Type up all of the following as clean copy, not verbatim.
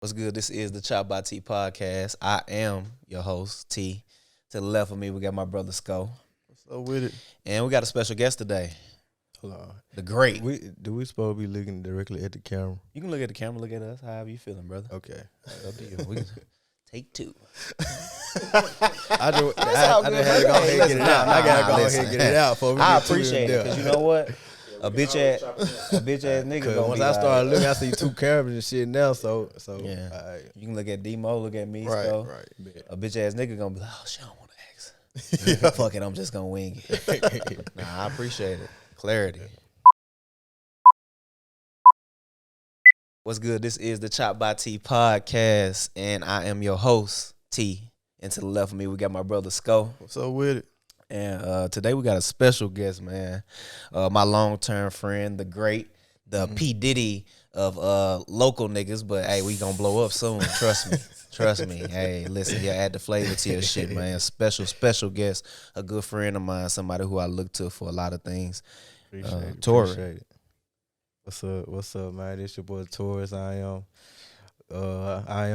What's good? This is the ChoppedByT Podcast. I am your host, T. To the left of me, we got my brother, Sco. What's up with it? And we got a special guest today. Hold on. The great. Do we supposed to be looking directly at the camera? You can look at the camera, look at us, however you feeling, brother. Okay. Up to you. We can take two. I just had to go ahead and get it out. I gotta go ahead and get it out for me. I appreciate it, because you know what? A bitch ass nigga gonna once be I started looking, I see two cameras and shit now. So yeah. right. You can look at Demo, look at me, Right, Sco. right. A bitch ass nigga gonna be like, oh shit, I don't want to ask. Fuck it, I'm just gonna wing it. Nah, I appreciate it. Clarity. What's good? This is the ChoppedByT Podcast, and I am your host, T. And to the left of me, we got my brother, Sco. What's up with it? And today we got a special guest, man. My long-term friend, the great, the P. Diddy of local niggas. But, hey, we gonna blow up soon. Trust me. Trust me. Hey, listen, you add the flavor to your shit, man. Special guest, a good friend of mine, somebody who I look to for a lot of things. Appreciate it. Torrus. Appreciate it. What's up, man? It's your boy Torrus. I am _ I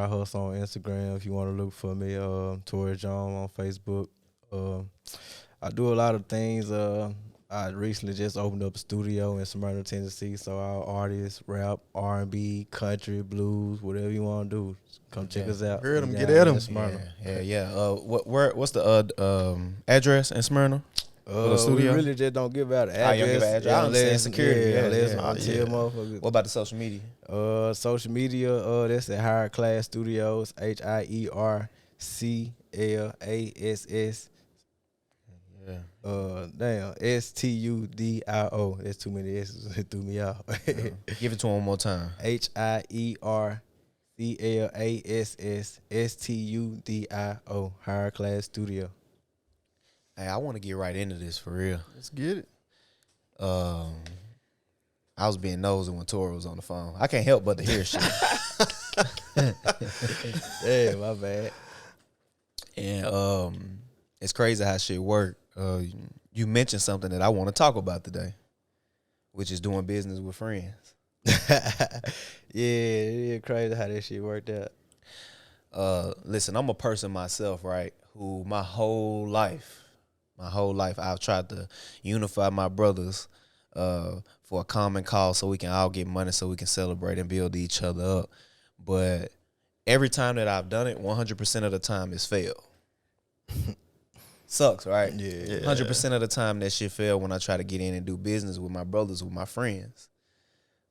hustle on Instagram if you want to look for me. Torrus John on Facebook. I do a lot of things. I recently just opened up a studio in Smyrna, Tennessee. So our artists, rap, R&B, country, blues, whatever you want to do, come check us out. Heard them, get at them. Yeah. What's the address in Smyrna? We studio? really just don't give out an Oh, you don't give address. an address. I understand security. Unless Yeah. until motherfuckers. What about the social media? Social media, that's at HIer Class Studios, HIer CLASS. Yeah. STUDIO. That's too many S's. It threw me out. Give it to him one more time. HIer CLASS STUDIO. HIer Class Studio. Hey, I want to get right into this for real. Let's get it. I was being nosy when Torrus was on the phone. I can't help but to hear shit. Yeah, my bad. And it's crazy how shit work. You mentioned something that I want to talk about today, which is doing business with friends. Yeah, crazy how that shit worked out. Listen, I'm a person myself, right, who my whole life, I've tried to unify my brothers for a common cause so we can all get money so we can celebrate and build each other up. But every time that I've done it, 100% of the time it's failed. Sucks, right? Yeah. 100% of the time that shit failed when I try to get in and do business with my brothers, with my friends.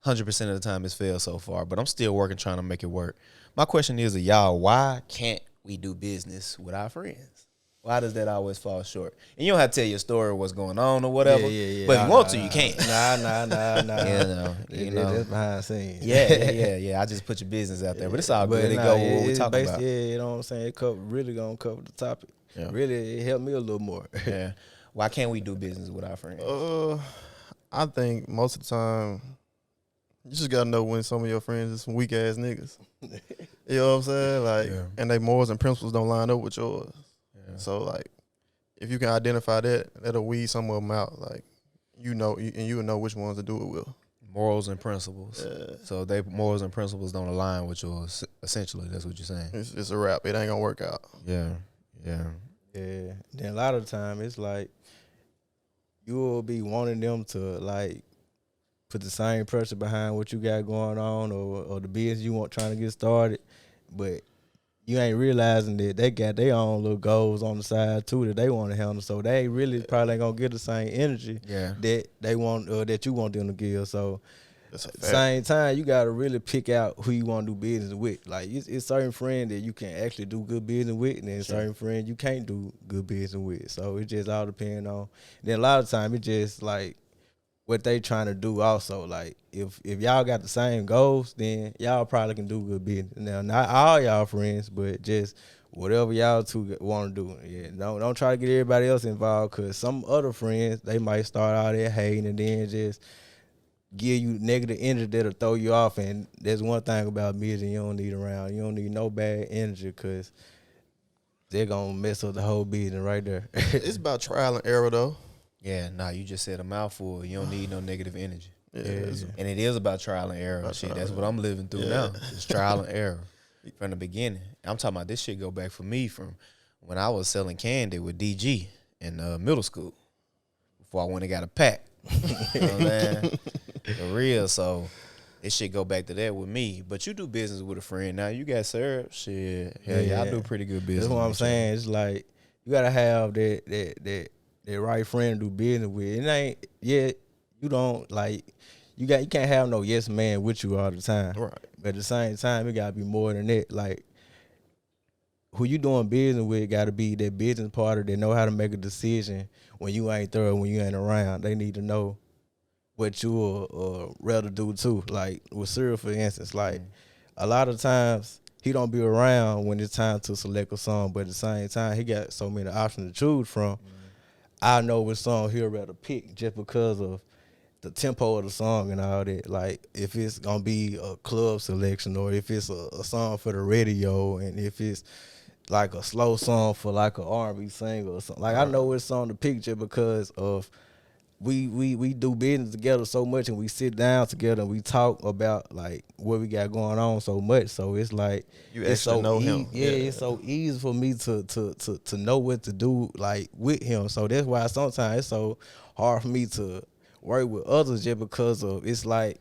100% of the time it's failed so far, but I'm still working trying to make it work. My question is to y'all, why can't we do business with our friends? Why does that always fall short? And you don't have to tell your story what's going on or whatever. Yeah. But if you want to, you can't. Nah. You know. That's behind the scenes. Yeah. I just put your business out there. But it's all good. It go with what we talk about. Yeah, you know what I'm saying? It really gonna cover the topic. Yeah. Really, it helped me a little more. Yeah. Why can't we do business with our friends? I think most of the time, you just gotta know when some of your friends are some weak ass niggas. You know what I'm saying? Like, and they morals and principles don't line up with yours. Yeah. So like, if you can identify that, that'll weed some of them out. Like, you know, and you will know which ones to do it with. Morals and principles. Yeah. So they morals and principles don't align with yours. Essentially, that's what you're saying. It's a wrap. It ain't gonna work out. Yeah. Then a lot of the time it's like you will be wanting them to like put the same pressure behind what you got going on or the business you want trying to get started, but you ain't realizing that they got their own little goals on the side too that they want to handle. So they really probably ain't gonna get the same energy that they want that you want them to give. So at the same time, you gotta really pick out who you want to do business with. Like it's certain friends that you can actually do good business with, and then certain friends you can't do good business with. So it just all depends on. Then a lot of time it just like what they trying to do also. Like if y'all got the same goals, then y'all probably can do good business. Now not all y'all friends, but just whatever y'all two want to do. Yeah, don't try to get everybody else involved, because some other friends they might start out there hating and then just give you negative energy that'll throw you off. And there's one thing about business you don't need around. You don't need no bad energy, because they're going to mess up the whole business right there. It's about trial and error, though. Yeah, you just said a mouthful. You don't need no negative energy. And it is about trial and error. Shit, that's what I'm living through now. It's trial and error from the beginning. I'm talking about this shit go back for me from when I was selling candy with DG in middle school before I went and got a pack. You know what I'm saying? For real. So this shit go back to that with me. But you do business with a friend now. You got served. Shit. Hell yeah, I do pretty good business. That's what I'm saying. It's like you gotta have that right friend to do business with. It ain't you don't like you can't have no yes man with you all the time. Right. But at the same time, it gotta be more than that. Like who you doing business with gotta be that business partner that know how to make a decision when you ain't there, when you ain't around. They need to know what you will rather do too. Like with Cyril, for instance, like a lot of times he don't be around when it's time to select a song, but at the same time he got so many options to choose from. I know what song he'll rather pick just because of the tempo of the song and all that. Like if it's gonna be a club selection or if it's a song for the radio and if it's like a slow song for like a R&B singer or something. Like I know what song to pick just because of we do business together so much and we sit down together and we talk about like what we got going on so much. So it's like You it's actually so know him. it's so easy for me to know what to do like with him. So that's why sometimes it's so hard for me to work with others just because of it's like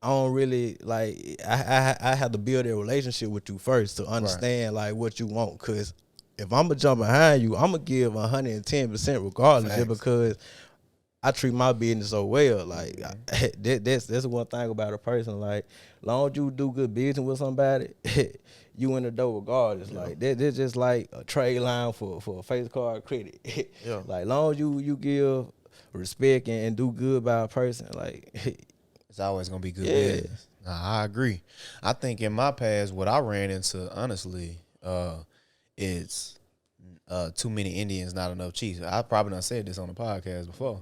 I don't really like I have to build a relationship with you first to understand like what you want. Cause if I'm gonna jump behind you, I'm gonna give 110% regardless, just because I treat my business so well. Like that's one thing about a person. Like, long as you do good business with somebody, you in the door regardless. Like that's just like a trade line for a face card credit. Like, long as you give respect and do good by a person, like it's always gonna be good business. Nah, I agree. I think in my past, what I ran into, honestly, it's too many Indians, not enough Chiefs. I probably done said this on the podcast before.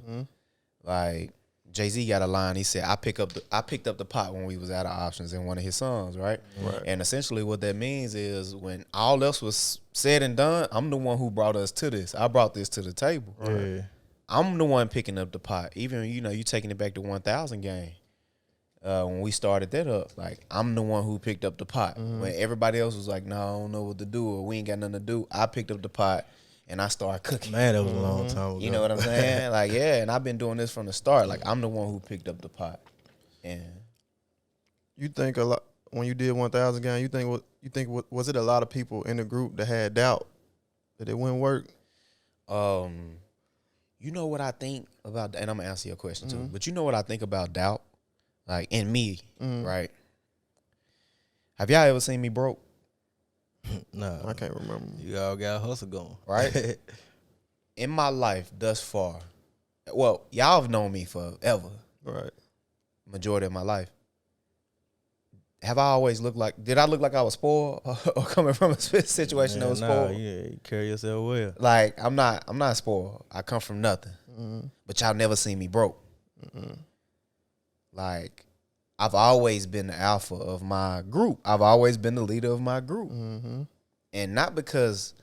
Like Jay-Z got a line. He said, "I picked up the pot when we was out of options" in one of his songs, right? And essentially, what that means is when all else was said and done, I'm the one who brought us to this. I brought this to the table. I'm the one picking up the pot. Even you taking it back to 1,000 game. When we started that up, like I'm the one who picked up the pot. When everybody else was like, "No, I don't know what to do," or "We ain't got nothing to do," I picked up the pot and I started cooking. Man, that was a long time ago. You know what I'm saying? Like, and I've been doing this from the start. Like, I'm the one who picked up the pot. And you think a lot when you did 1,000 game? Was it a lot of people in the group that had doubt that it wouldn't work? You know what I think about, and I'm gonna answer your question too. But you know what I think about doubt, like in me, right? Have y'all ever seen me broke? No, I can't remember. You all got a hustle going, right? In my life thus far, well, y'all have known me forever, right? Majority of my life. Have I always looked like? Did I look like I was spoiled or coming from a situation that was spoiled? You carry yourself well. Like I'm not spoiled. I come from nothing. But y'all never seen me broke. Like I've always been the alpha of my group. I've always been the leader of my group. And not because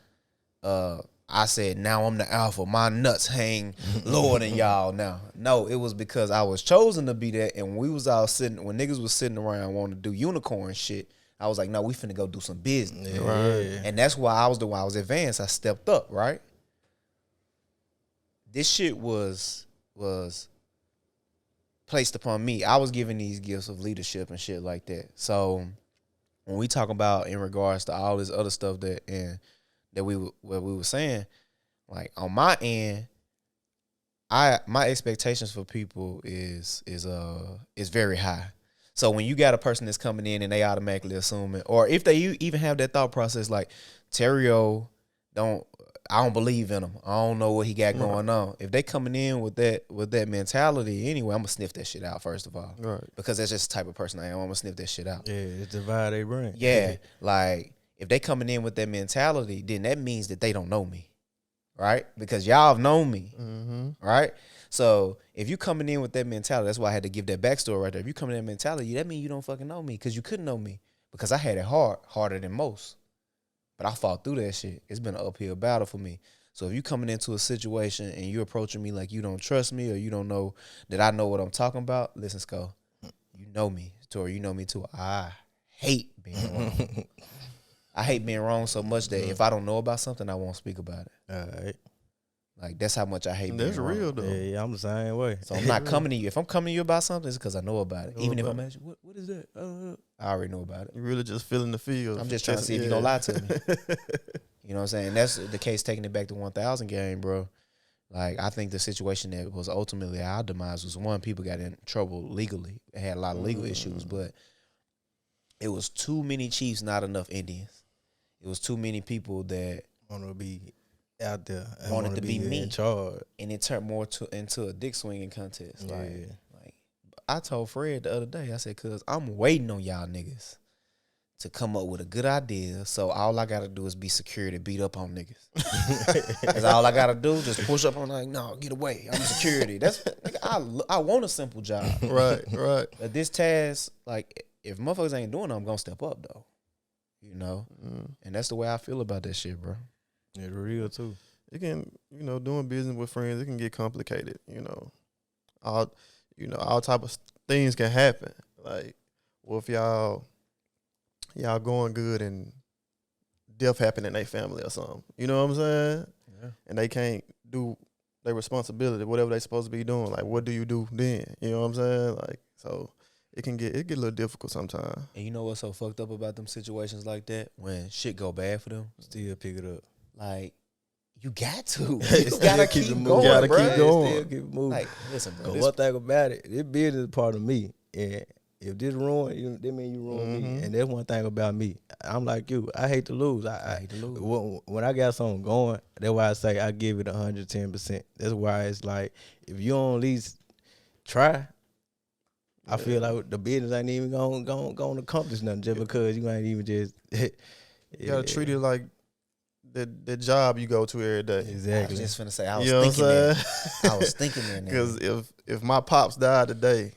I said, now I'm the alpha, my nuts hang lower than y'all now. No, it was because I was chosen to be that, and we was all sitting, when niggas was sitting around wanting to do unicorn shit, I was like, no, we finna go do some business. And that's why I was the one, I was advanced. I stepped up, right? This shit was placed upon me. I was given these gifts of leadership and shit like that. So when we talk about in regards to all this other stuff that we were saying, like on my end, my expectations for people is very high. So when you got a person that's coming in and they automatically assuming, or if they even have that thought process like Terio, I don't believe in him. I don't know what he got going on. If they coming in with that mentality anyway, I'm gonna sniff that shit out first of all. Right. Because that's just the type of person I am. I'm gonna sniff that shit out. Yeah, it's divide they bring. Yeah. Like if they coming in with that mentality, then that means that they don't know me. Right? Because y'all have known me. Right? So if you coming in with that mentality, that's why I had to give that backstory right there. If you coming in with that mentality, that means you don't fucking know me. Because you couldn't know me. Because I had it harder than most. But I fought through that shit. It's been an uphill battle for me. So if you coming into a situation and you approaching me like you don't trust me or you don't know that I know what I'm talking about, listen, Sco, you know me, Tori, you know me too. I hate being wrong. I hate being wrong so much that if I don't know about something, I won't speak about it. All right. Like, that's how much I hate being That's wrong. real, though. Yeah, I'm the same way. So I'm not coming to you. If I'm coming to you about something, it's because I know about it. Know Even about if I'm asking, what is that? I already know about it. You really just feeling the feel. I'm just trying to see if you're going to lie to me. You know what I'm saying? That's the case taking it back to 1,000 game, bro. Like, I think the situation that was ultimately our demise was, one, people got in trouble legally. They had a lot of legal issues, but it was too many chiefs, not enough Indians. It was too many people that Want to be out there. wanted to be me. in charge. And it turned more into a dick swinging contest. Yeah. Like I told Fred the other day, I said, cuz I'm waiting on y'all niggas to come up with a good idea. So all I gotta do is be security, beat up on niggas. That's all I gotta do. Just push up on like, no, get away. I'm security. That's nigga, I want a simple job. Right. But this task, like, if motherfuckers ain't doing it, I'm gonna step up though. You know? And that's the way I feel about that shit, bro. It's real too. It can, doing business with friends, it can get complicated. All type of things can happen. Like, well, if y'all going good and death happen in their family or something, you know what I'm saying? Yeah. And they can't do their responsibility, whatever they supposed to be doing. Like, what do you do then? You know what I'm saying? Like, so it get a little difficult sometimes. And you know what's so fucked up about them situations like that? When shit go bad for them, Still pick it up. Like, you got to. You gotta keep going, gotta bro. keep going. Still Keep it moving. Like, listen, bro. One thing about it, this business is part of me. And if this ruin, that mean you ruin me. And that's one thing about me. I'm like you. I hate to lose. I hate to lose. When I got something going, that's why I say I give it 110%. That's why it's like, if you don't at least try, I feel like the business ain't even gonna accomplish nothing just because you ain't even just. You gotta treat it like the job you go to every day. Exactly. I was just finna say, I was thinking that. I was thinking that. Because if my pops died today,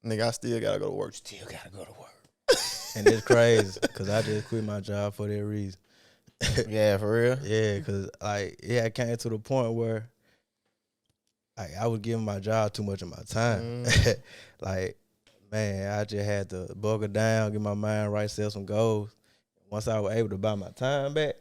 nigga, I still gotta go to work. Still gotta go to work. And it's crazy because I just quit my job for that reason. Yeah, for real. Yeah, because it came to the point where I was giving my job too much of my time. Like, man, I just had to buckle down, get my mind right, set some goals. Once I was able to buy my time back,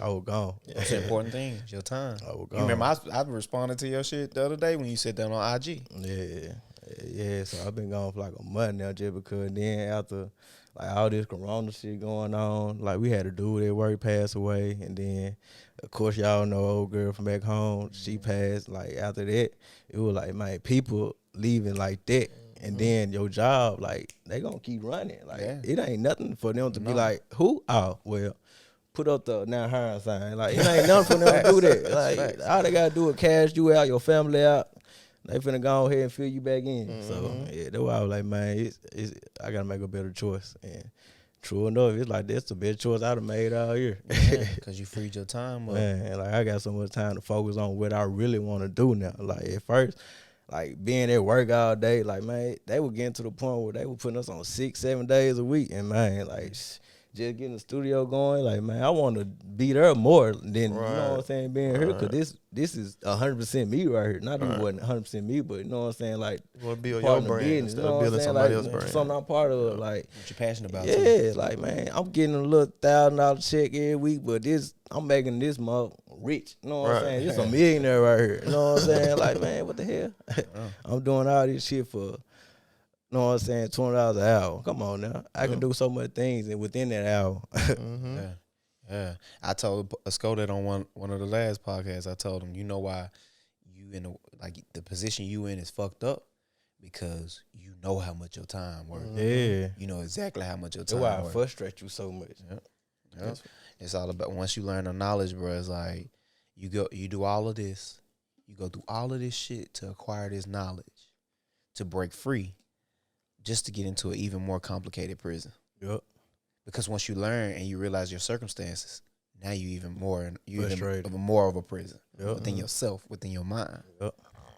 I was gone. That's the important thing. It's your time. I was gone. You remember I responded to your shit the other day when you said that on IG. Yeah. So I've been gone for like a month now just because then after like all this corona shit going on, like we had a dude at work pass away, and then of course y'all know old girl from back home, she passed. Like after that, it was like, man, people leaving like that. And then your job, like, they gonna keep running. Like, it ain't nothing for them to be like, who? Oh, well, put up the now hiring sign. Like, it ain't nothing for them to do that. Like, all they gotta do is cash you out, your family out. They finna go ahead and fill you back in. So, yeah, that's why I was like, man, I gotta make a better choice. And true enough, it's like, that's the best choice I'd have made all year. Because you freed your time up. Man, like, I got so much time to focus on what I really want to do now. Like, at first, like, being at work all day, like, man, they were getting to the point where they were putting us on 6-7 days a week. And, man, like, just getting the studio going, like, man, I want to be there more than, you know what I'm saying, being here. Because this is 100% me right here. Not even wasn't 100% me, but, you know what I'm saying, like, you want to build your brand instead of building somebody else's brand. Something I'm part of, like. What you're passionate about. Yeah, like, man, I'm getting a little $1,000 check every week, but I'm making this mother rich. You know what I'm saying? Just a millionaire right here. You know what I'm saying? Like, man, what the hell? I'm doing all this shit for, you know what I'm saying, $20 an hour. Come on now. I can do so much things within that hour. Yeah. I told Sco that on one of the last podcasts. I told him, you know why you in the position you in is fucked up? Because you know how much your time worth. Yeah. You know exactly how much your time worth. That's why I frustrate you so much. Yeah. It's all about, once you learn the knowledge, bro, it's like you do all of this. You go through all of this shit to acquire this knowledge, to break free, just to get into an even more complicated prison. Yep. Because once you learn and you realize your circumstances, now you even more of a prison within yourself, within your mind. Yep.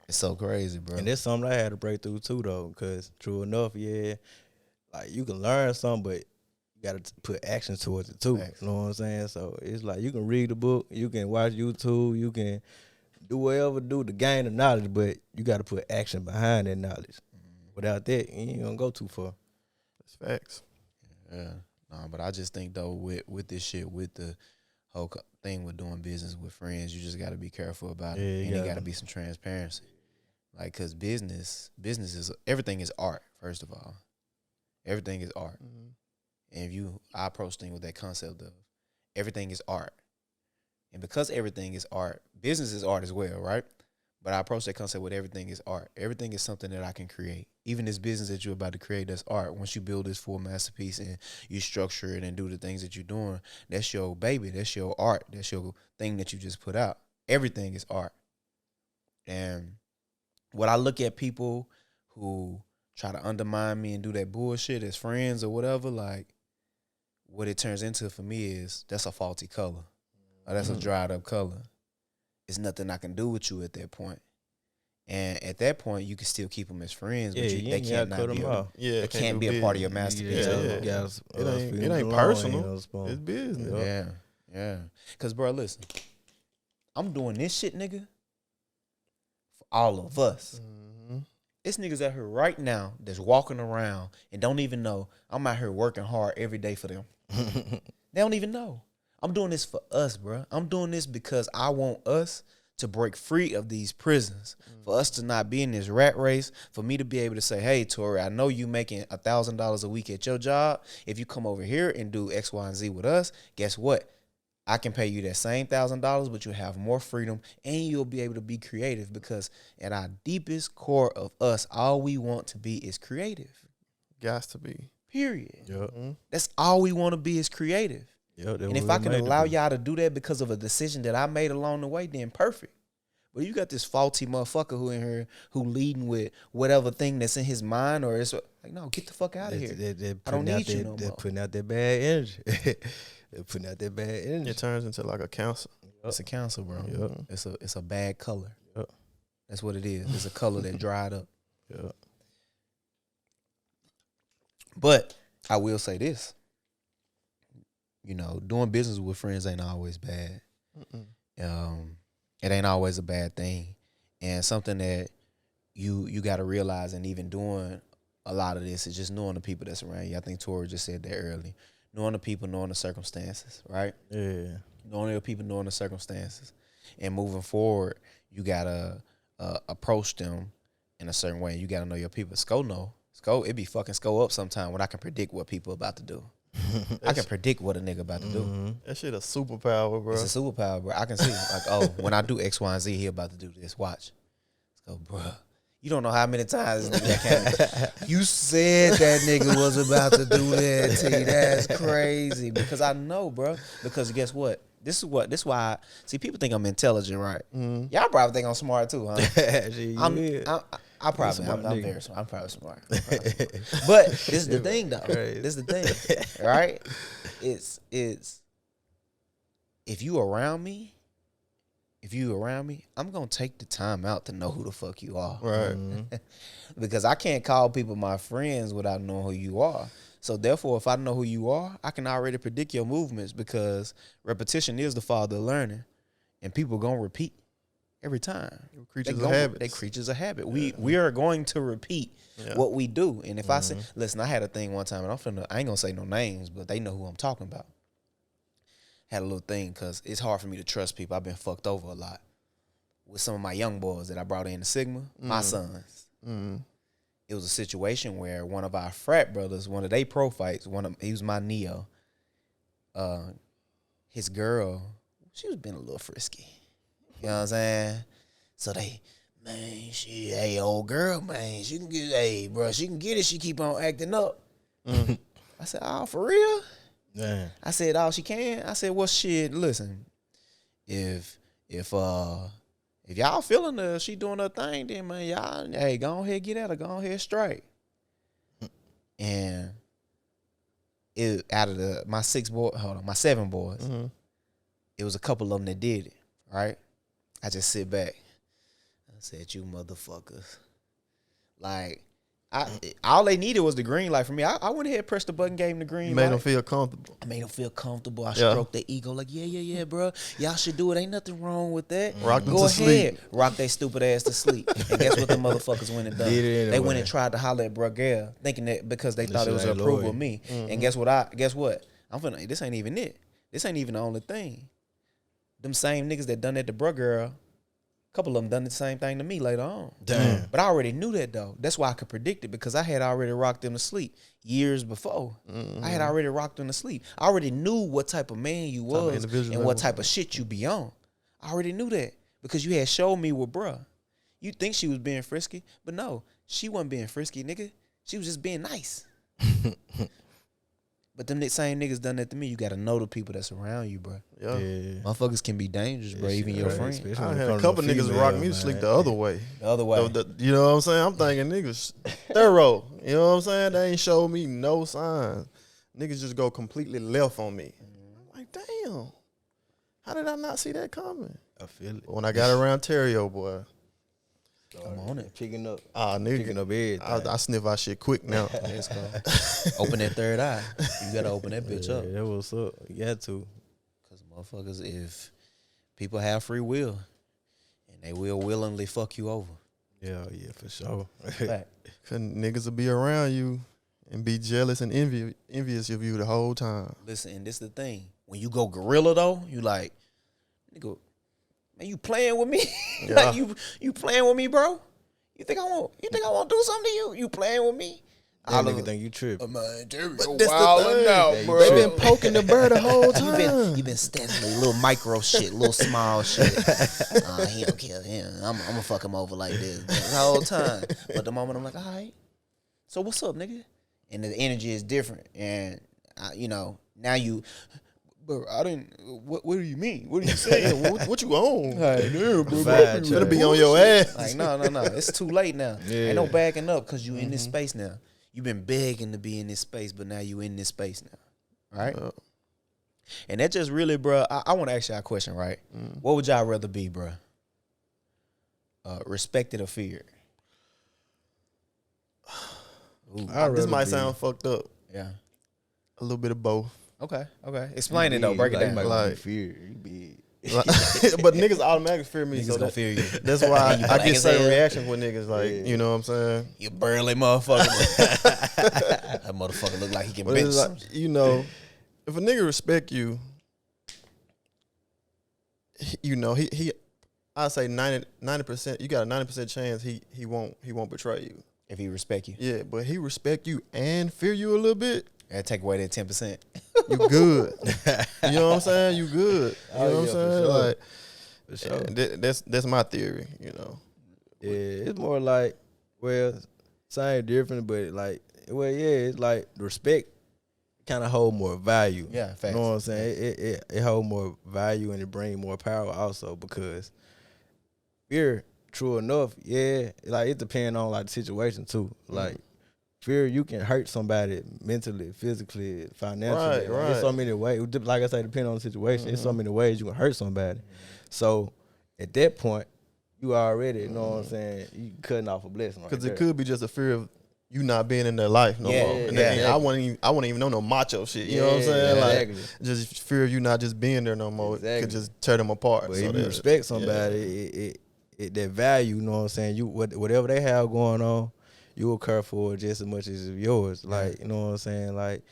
It's so crazy, bro. And that's something I had to break through too, though, because true enough, like, you can learn something, but gotta put action towards it too. Facts. You know what I'm saying? So it's like you can read the book, you can watch YouTube, you can do whatever to gain the knowledge, but you gotta put action behind that knowledge. Without that, you ain't gonna go too far. That's facts. Yeah. No, but I just think though with this shit, with the whole thing with doing business with friends, you just got to be careful about it, and there got to be some transparency. Like, cause business is everything is art. First of all, everything is art, and I approach things with that concept of everything is art, and because everything is art, business is art as well, right? But I approach that concept with everything is art. Everything is something that I can create. Even this business that you're about to create, that's art. Once you build this full masterpiece and you structure it and do the things that you're doing, that's your baby. That's your art. That's your thing that you just put out. Everything is art. And when I look at people who try to undermine me and do that bullshit as friends or whatever, like, what it turns into for me is that's a faulty color. Or that's a dried up color. It's nothing I can do with you at that point. And at that point, you can still keep them as friends, but they can't not be they can't be a part of your masterpiece. It ain't personal. It's business. Yeah. Because, bro, listen, I'm doing this shit, nigga, for all of us. It's niggas out here right now that's walking around and don't even know I'm out here working hard every day for them. They don't even know. I'm doing this for us, bro. I'm doing this because I want us to break free of these prisons, for us to not be in this rat race, for me to be able to say, hey, Tori, I know you making $1,000 a week at your job. If you come over here and do X, Y, and Z with us, guess what? I can pay you that same $1,000, but you'll have more freedom and you'll be able to be creative, because at our deepest core of us, all we want to be is creative. Got to be. Period. Yep. That's all we want to be is creative. And if I can allow y'all to do that because of a decision that I made along the way, then perfect. But you got this faulty motherfucker who in here who leading with whatever thing that's in his mind, or it's like, no, get the fuck out of here. I don't need you no more. They're putting out that bad energy. They're putting out that bad energy. It turns into like a cancer. It's a cancer, bro. It's a bad color. That's what it is. It's a color that dried up. But I will say this. You know, doing business with friends ain't always bad. It ain't always a bad thing. And something that you got to realize, and even doing a lot of this, is just knowing the people that's around you. I think Tori just said that early. Knowing the people, knowing the circumstances, right? Yeah. Knowing the people, knowing the circumstances. And moving forward, you got to approach them in a certain way. You got to know your people. It be fucking Sco up sometime when I can predict what people about to do. I can predict what a nigga about to do. That shit a superpower, bro. It's a superpower, bro. I can see, like, oh, when I do X, Y, and Z, he about to do this. Watch. So, bro, you don't know how many times you said that nigga was about to do that, T. That's crazy. Because I know, bro. Because guess what? This is why see, people think I'm intelligent, right? Y'all probably think I'm smart too, huh? I'm very smart. I'm probably smart. But this is the thing, though. This is the thing, right? It's if you around me, I'm gonna take the time out to know who the fuck you are, right? Because I can't call people my friends without knowing who you are. So therefore, if I know who you are, I can already predict your movements, because repetition is the father of learning, and people gonna repeat. Every time. They creatures of habit. We are going to repeat what we do. And if I say, listen, I had a thing one time, and I ain't gonna say no names, but they know who I'm talking about. Had a little thing, because it's hard for me to trust people. I've been fucked over a lot with some of my young boys that I brought in to Sigma, my sons. It was a situation where one of our frat brothers, one of they pro fights, he was my Neo. His girl, she was being a little frisky. You know what I'm saying? So old girl, man, she can get it. She keep on acting up. I said, oh, for real? Yeah. I said, oh, she can? I said, well, shit, listen, if y'all feeling her, she doing her thing, then, man, y'all, hey, go ahead, get at her, go ahead straight. And out of my 7 boys, it was a couple of them that did it, right? I just sit back. I said, you motherfuckers. Like, All they needed was the green light from me. I went ahead, pressed the button, gave him the green light. Made them feel comfortable. I made them feel comfortable. I stroked their ego like, yeah, bro. Y'all should do it. Ain't nothing wrong with that. Rock them Go to ahead. sleep. Rock their stupid ass to sleep. And guess what the motherfuckers went and done? They went and tried to holler at Bruh Girl, thinking that because they thought it was an approval of me. And guess what? This ain't even it. This ain't even the only thing. Them same niggas that done that to Bruh Girl, a couple of them done the same thing to me later on. Damn. But I already knew that, though. That's why I could predict it, because I had already rocked them to sleep years before. I had already rocked them to sleep. I already knew what type of man you was and what type of shit you be on. I already knew that because you had showed me with Bruh. You think she was being frisky, but no, she wasn't being frisky, nigga. She was just being nice. But them same niggas done that to me. You got to know the people that's around you, bro. Yeah. Motherfuckers can be dangerous, bro, even your friends. I had a couple niggas rock me to sleep the other way. The other way. You know what I'm saying? I'm thinking niggas thorough. You know what I'm saying? They ain't showed me no signs. Niggas just go completely left on me. I'm like, damn. How did I not see that coming? I feel it. But when I got around Terio, boy. I'm on it. Picking up Nigga. everything. I sniff our shit quick now. Let's go. Open that third eye. You got to open that bitch up. Yeah, what's up? You got to. Because motherfuckers, if people have free will, and they will willingly fuck you over. Yeah, for sure. Fact. Cause niggas will be around you and be jealous and envious of you the whole time. Listen, and this is the thing. When you go gorilla, though, you like, nigga, man, you playing with me? Yeah. Like, you playing with me, bro? You think I want to do something to you? You playing with me? That nigga think you tripping. Man, Terio that's the wilding thing. out, Yeah, bro. They been poking the bird the whole time. You been steadily little micro shit, little small shit. He don't kill him. I'm gonna fuck him over like this the whole time. But the moment I'm like, all right, so what's up, nigga? And the energy is different. And now you, bro, I didn't. What do you mean? What are you saying? What you on? Hey, damn, bro. Better be on your ass. Like, no. It's too late now. Yeah. Ain't no backing up because you in this space now. You've been begging to be in this space, but now you in this space now. Right? And that just really, bro, I want to ask y'all a question, right? What would y'all rather be, bro? Respected or feared? This might sound fucked up. Yeah. A little bit of both. Okay. Explain it, though. Break it down. Like fear. You be. But niggas automatically fear me. Niggas so gonna fear you. That's why You I black get as certain hell. reactions with niggas. Like, you know what I'm saying? You burly motherfucker. That motherfucker look like he can But bench it's like, something. you know, if a nigga respect you, he I say 90%. You got a 90% chance he won't betray you. If he respect you. Yeah, but he respect you and fear you a little bit. And take away that 10%. You good. You know what I'm saying? You good. You know what I'm yeah, saying? for sure. Like, For sure. that's my theory. You know. Yeah, it's more like, well, same different, but like, well, yeah, it's like respect kind of hold more value. Yeah, facts. You know what I'm saying? It hold more value and it bring more power also because fear, true enough, yeah, like it depends on like the situation too. Like fear, you can hurt somebody mentally, physically, financially. Right. There's so many ways. Like I say, depending on the situation, there's so many ways you can hurt somebody. So at that point, you already, you know what I'm saying, you cutting off a blessing. Because right it there. could be just a fear of you not being in their life no Yeah, more. And then yeah. I wouldn't even know no macho shit. You know what I'm saying? Exactly. Like just fear of you not just being there no more. It Exactly. could just tear them apart. But So if you that- respect somebody, it that value, you know what I'm saying, you whatever they have going on, you will care for it just as much as yours. Like, you know what I'm saying? Like,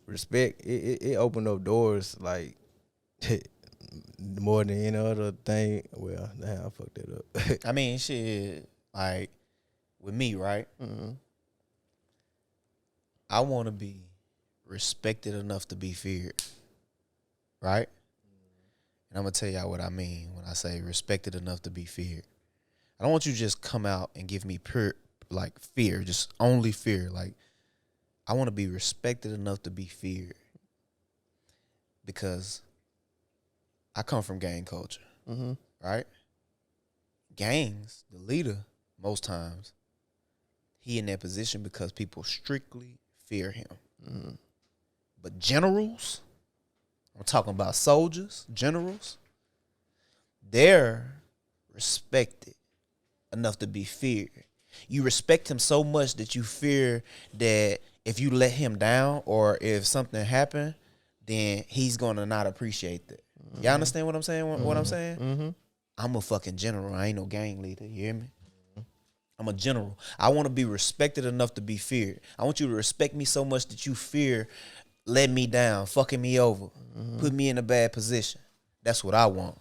respect, it opened up doors, like, more than any other thing. Well, damn, I fucked that up. I mean, shit, like, with me, right? I want to be respected enough to be feared, right? And I'm going to tell y'all what I mean when I say respected enough to be feared. I don't want you to just come out and give me pure, like, fear, just only fear. Like, I want to be respected enough to be feared because I come from gang culture, right? Gangs, the leader, most times, he in that position because people strictly fear him. But generals, I'm talking about soldiers, generals, they're respected enough to be feared. You respect him so much that you fear that if you let him down or if something happen, then he's gonna not appreciate that. Y'all understand what I'm saying? What I'm saying? Mm-hmm. I'm a fucking general. I ain't no gang leader. You hear me? I'm a general. I want to be respected enough to be feared. I want you to respect me so much that you fear letting me down, fucking me over, put me in a bad position. That's what I want.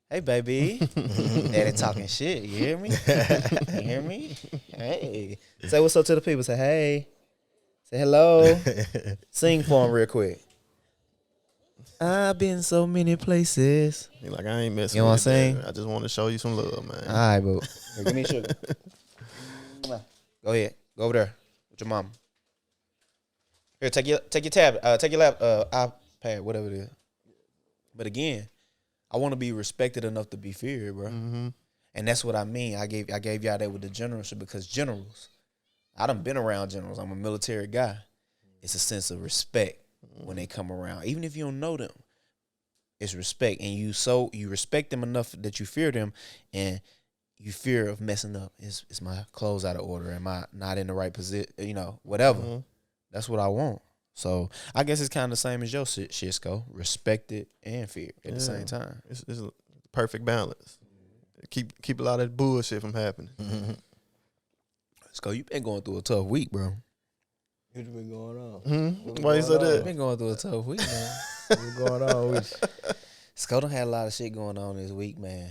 Hey, baby. Daddy talking shit. You hear me? You hear me? Hey. Say what's up to the people. Say, hey. Say hello. Sing for him real quick. I've been so many places. He like, I ain't messing You know what I'm with you, saying? man. I just want to show you some love, man. All right, boo. Here, give me sugar. Go ahead. Go over there with your mom. Here, take your tab. Take your iPad, whatever it is. But again, I want to be respected enough to be feared, bro. Mm-hmm. And that's what I mean. I gave y'all that with the generalship because generals, I done been around generals. I'm a military guy. It's a sense of respect when they come around. Even if you don't know them, it's respect. And you respect them enough that you fear them and you fear of messing up. Is my clothes out of order? Am I not in the right position? You know, whatever. Mm-hmm. That's what I want. So I guess it's kind of the same as your Shisco. Respected and feared at the same time. It's a perfect balance. Keep a lot of that bullshit from happening. Sco, you been going through a tough week, bro. What's been going on? Mm-hmm. Why you said You that? been going through a tough week, man. What's going on with you? Sco done had a lot of shit going on this week, man.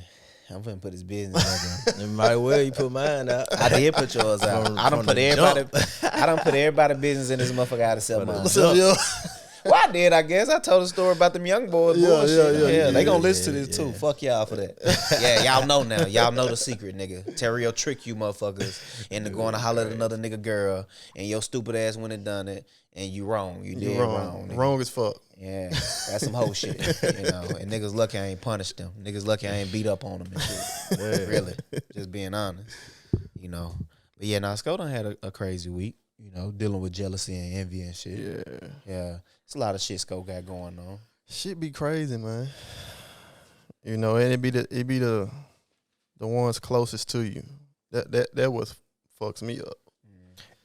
I'm finna put his business out there. You might well you put mine out. I did put yours out. I done put everybody business in this motherfucker out except mine. What's up, yo? Well, I did, I guess. I told a story about them young boys. Yeah, They gonna listen to this too. Fuck y'all for that. Yeah, y'all know now. Y'all know the secret, nigga. Terio trick you motherfuckers into going to holler at another nigga girl, and your stupid ass went and done it, and you wrong. You did wrong. Nigga. Wrong as fuck. Yeah, that's some hoe shit, you know. And niggas lucky I ain't punished them. Niggas lucky I ain't beat up on them and shit. Really, just being honest, you know. But yeah, now Sco done had a crazy week, you know, dealing with jealousy and envy and shit. Yeah, it's a lot of shit Sco got going on. Shit be crazy, man. You know, and it be the ones closest to you. That what fucks me up.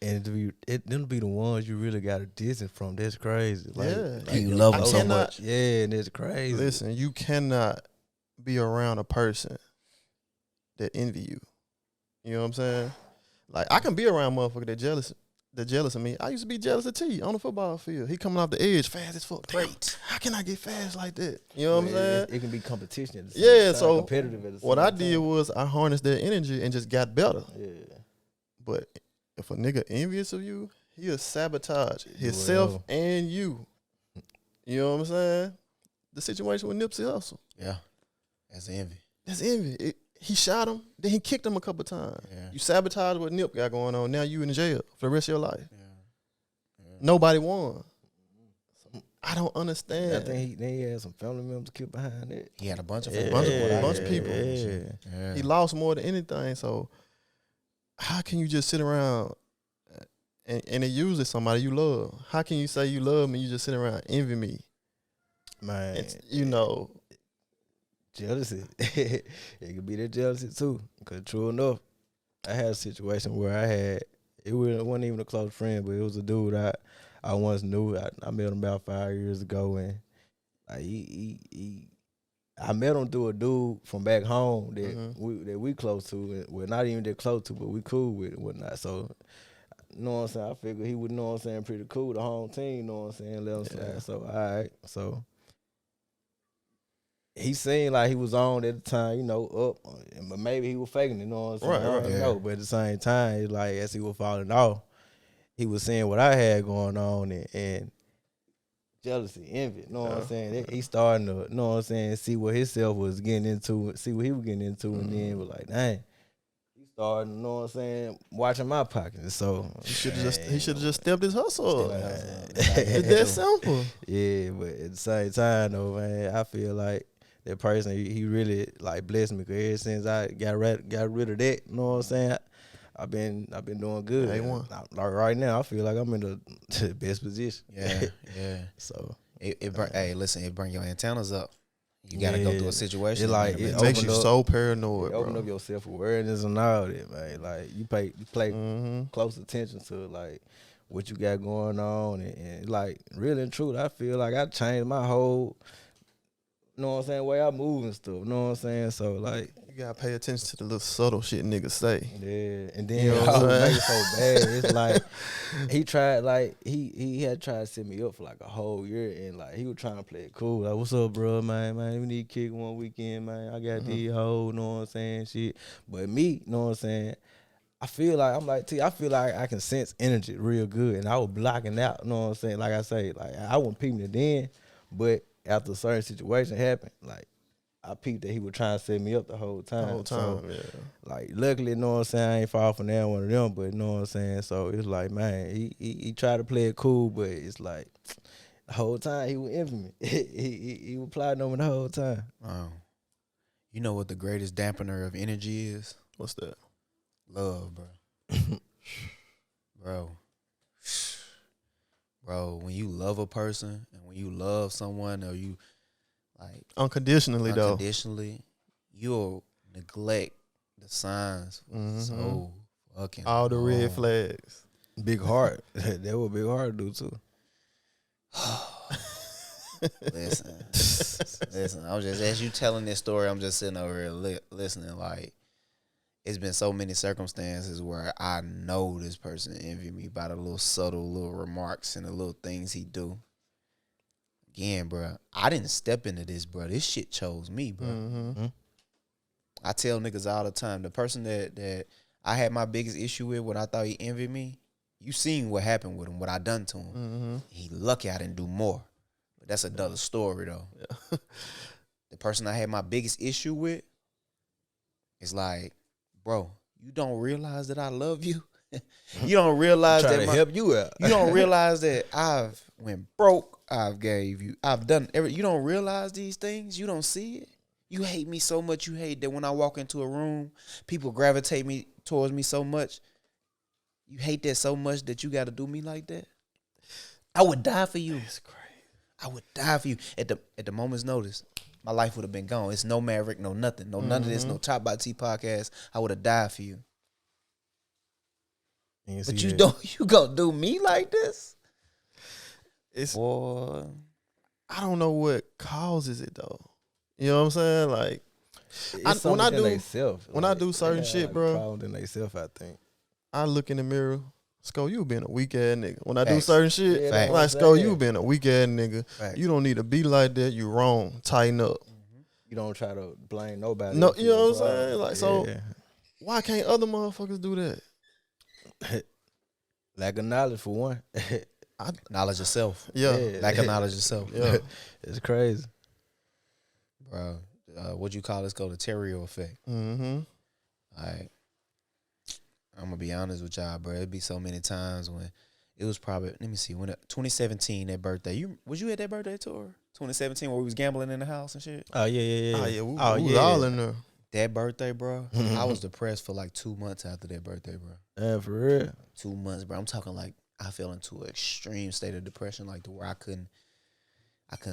And them be the ones you really got to distance from. That's crazy. Like you love them so cannot- much. Yeah, and it's crazy. Listen, you cannot be around a person that envy you. You know what I'm saying? Like, I can be around motherfucker that jealous of me. I used to be jealous of T on the football field. He coming off the edge fast as fuck. Great. How can I get fast like that? You know what I'm saying? It can be competition. At the same Yeah, time, so competitive at the same what I time. did was I harnessed that energy and just got better. Yeah. But if a nigga envious of you, he'll sabotage himself Well. and you. You know what I'm saying? The situation with Nipsey Hussle. Yeah, that's envy. That's envy. He shot him, then he kicked him a couple times. Yeah. You sabotage what Nip got going on. Now you in jail for the rest of your life. Yeah. Nobody won. I don't understand. I think he had some family members killed behind it. He had a bunch of bunch of people. Yeah. He lost more than anything. So how can you just sit around and it usually somebody you love? How can you say you love me? You just sit around and envy me. Man, It's, you know, jealousy. It could be that jealousy too. Cause true enough, I had a situation where it wasn't even a close friend, but it was a dude I once knew. I met him about 5 years ago, and like I met him through a dude from back home that we close to. Well, not even that close to, but we cool with it and whatnot. So, you know what I'm saying? I figured he would, know what I'm saying, pretty cool. The home team, you know what I'm saying, let him slide. So, all right. So, he seemed like he was on at the time, you know, up. But maybe he was faking it, you know what I'm saying? Right, I don't know. But at the same time, it's like as he was falling off, he was seeing what I had going on and jealousy, envy, you know what I'm saying? He starting to, you know what I'm saying, see what himself was getting into, see what he was getting into, and then was like, dang. He started, you know what I'm saying, watching my pockets. So he should have just stepped his hustle up. It's It's that simple. Yeah, but at the same time though, man, I feel like that person, he really like blessed me. Cause ever since I got rid of that, you know what I'm saying, I've been doing good. Like right now, I feel like I'm in the best position. Yeah. So Hey, listen, it bring your antennas up. You gotta go through a situation. It like It makes you so paranoid, bro. Open up your self-awareness and all that, man. Like you play close attention to like what you got going on, and like really and truly, I feel like I changed my whole, you know what I'm saying, way I move and stuff. You know what I'm saying? So like you gotta pay attention to the little subtle shit niggas say. Yeah, and then You know what I'm make it so bad. It's like he tried, like he had tried to set me up for like a whole year, and like he was trying to play it cool. Like, what's up, bro, man? We need to kick one weekend, man. I got these hoes, you know what I'm saying, shit. But me, you know what I'm saying, I feel like I feel like I can sense energy real good, and I was blocking out. You know what I'm saying? Like I say, like I wasn't peeping it then, but after a certain situation happened, like I peeped that he was trying to set me up the whole time. So, yeah. like, luckily, you know what I'm saying, I ain't far from that one of them, but you know what I'm saying? So it's like, man, he tried to play it cool, but it's like the whole time he was envying me. he was plotting on me the whole time. Wow. You know what the greatest dampener of energy is? What's that? Love, bro. Bro, when you love a person and when you love someone, or you like unconditionally, you'll neglect the signs so fucking all the red flags. Big heart. That what big heart do too. Listen. I'm just, as you telling this story, I'm just sitting over here listening. Like, it's been so many circumstances where I know this person envy me by the little subtle little remarks and the little things he do. Again, bro, I didn't step into this, bro. This shit chose me, bro. I tell niggas all the time, the person that I had my biggest issue with, when I thought he envied me, you seen what happened with him, what I done to him. He lucky I didn't do more. But that's another story, though. Yeah. The person I had my biggest issue with is like, bro, you don't realize that I love you? You don't realize that to help you out. You don't realize that I've went broke, I've done everything. You don't realize these things? You don't see it? You hate me so much, you hate that when I walk into a room, people gravitate towards me so much. You hate that so much that you got to do me like that? I would die for you. That's crazy. I would die for you. At the moment's notice, my life would have been gone. It's no Maverick, no nothing. No none of this, no ChoppedByT podcast. I would have died for you. But you gonna do me like this? Boy, I don't know what causes it though. You know what I'm saying? Like, when I do certain shit, bro, in themselves, I think. I look in the mirror. Sko, you been a weak ass nigga. When I do certain shit, like, Sko, you been a weak ass nigga. Facts. You don't need to be like that. You wrong. Tighten up. You don't try to blame nobody. No, you know what I'm saying? Like, so why can't other motherfuckers do that? Lack of knowledge for one. Knowledge of self. Yeah. Lack of knowledge of self. Yeah. It's crazy. Bro, what you call this? Go the Terio effect. All right. I'm gonna be honest with y'all, bro. It'd be so many times when it was probably, let me see, when 2017, that birthday. Was you at that birthday tour? 2017, where we was gambling in the house and shit? Oh, yeah. Oh, yeah. We was all in there. That birthday, bro, I was depressed for like 2 months after that birthday, bro. Yeah, for real. 2 months, bro. I'm talking like I fell into an extreme state of depression, like to where I couldn't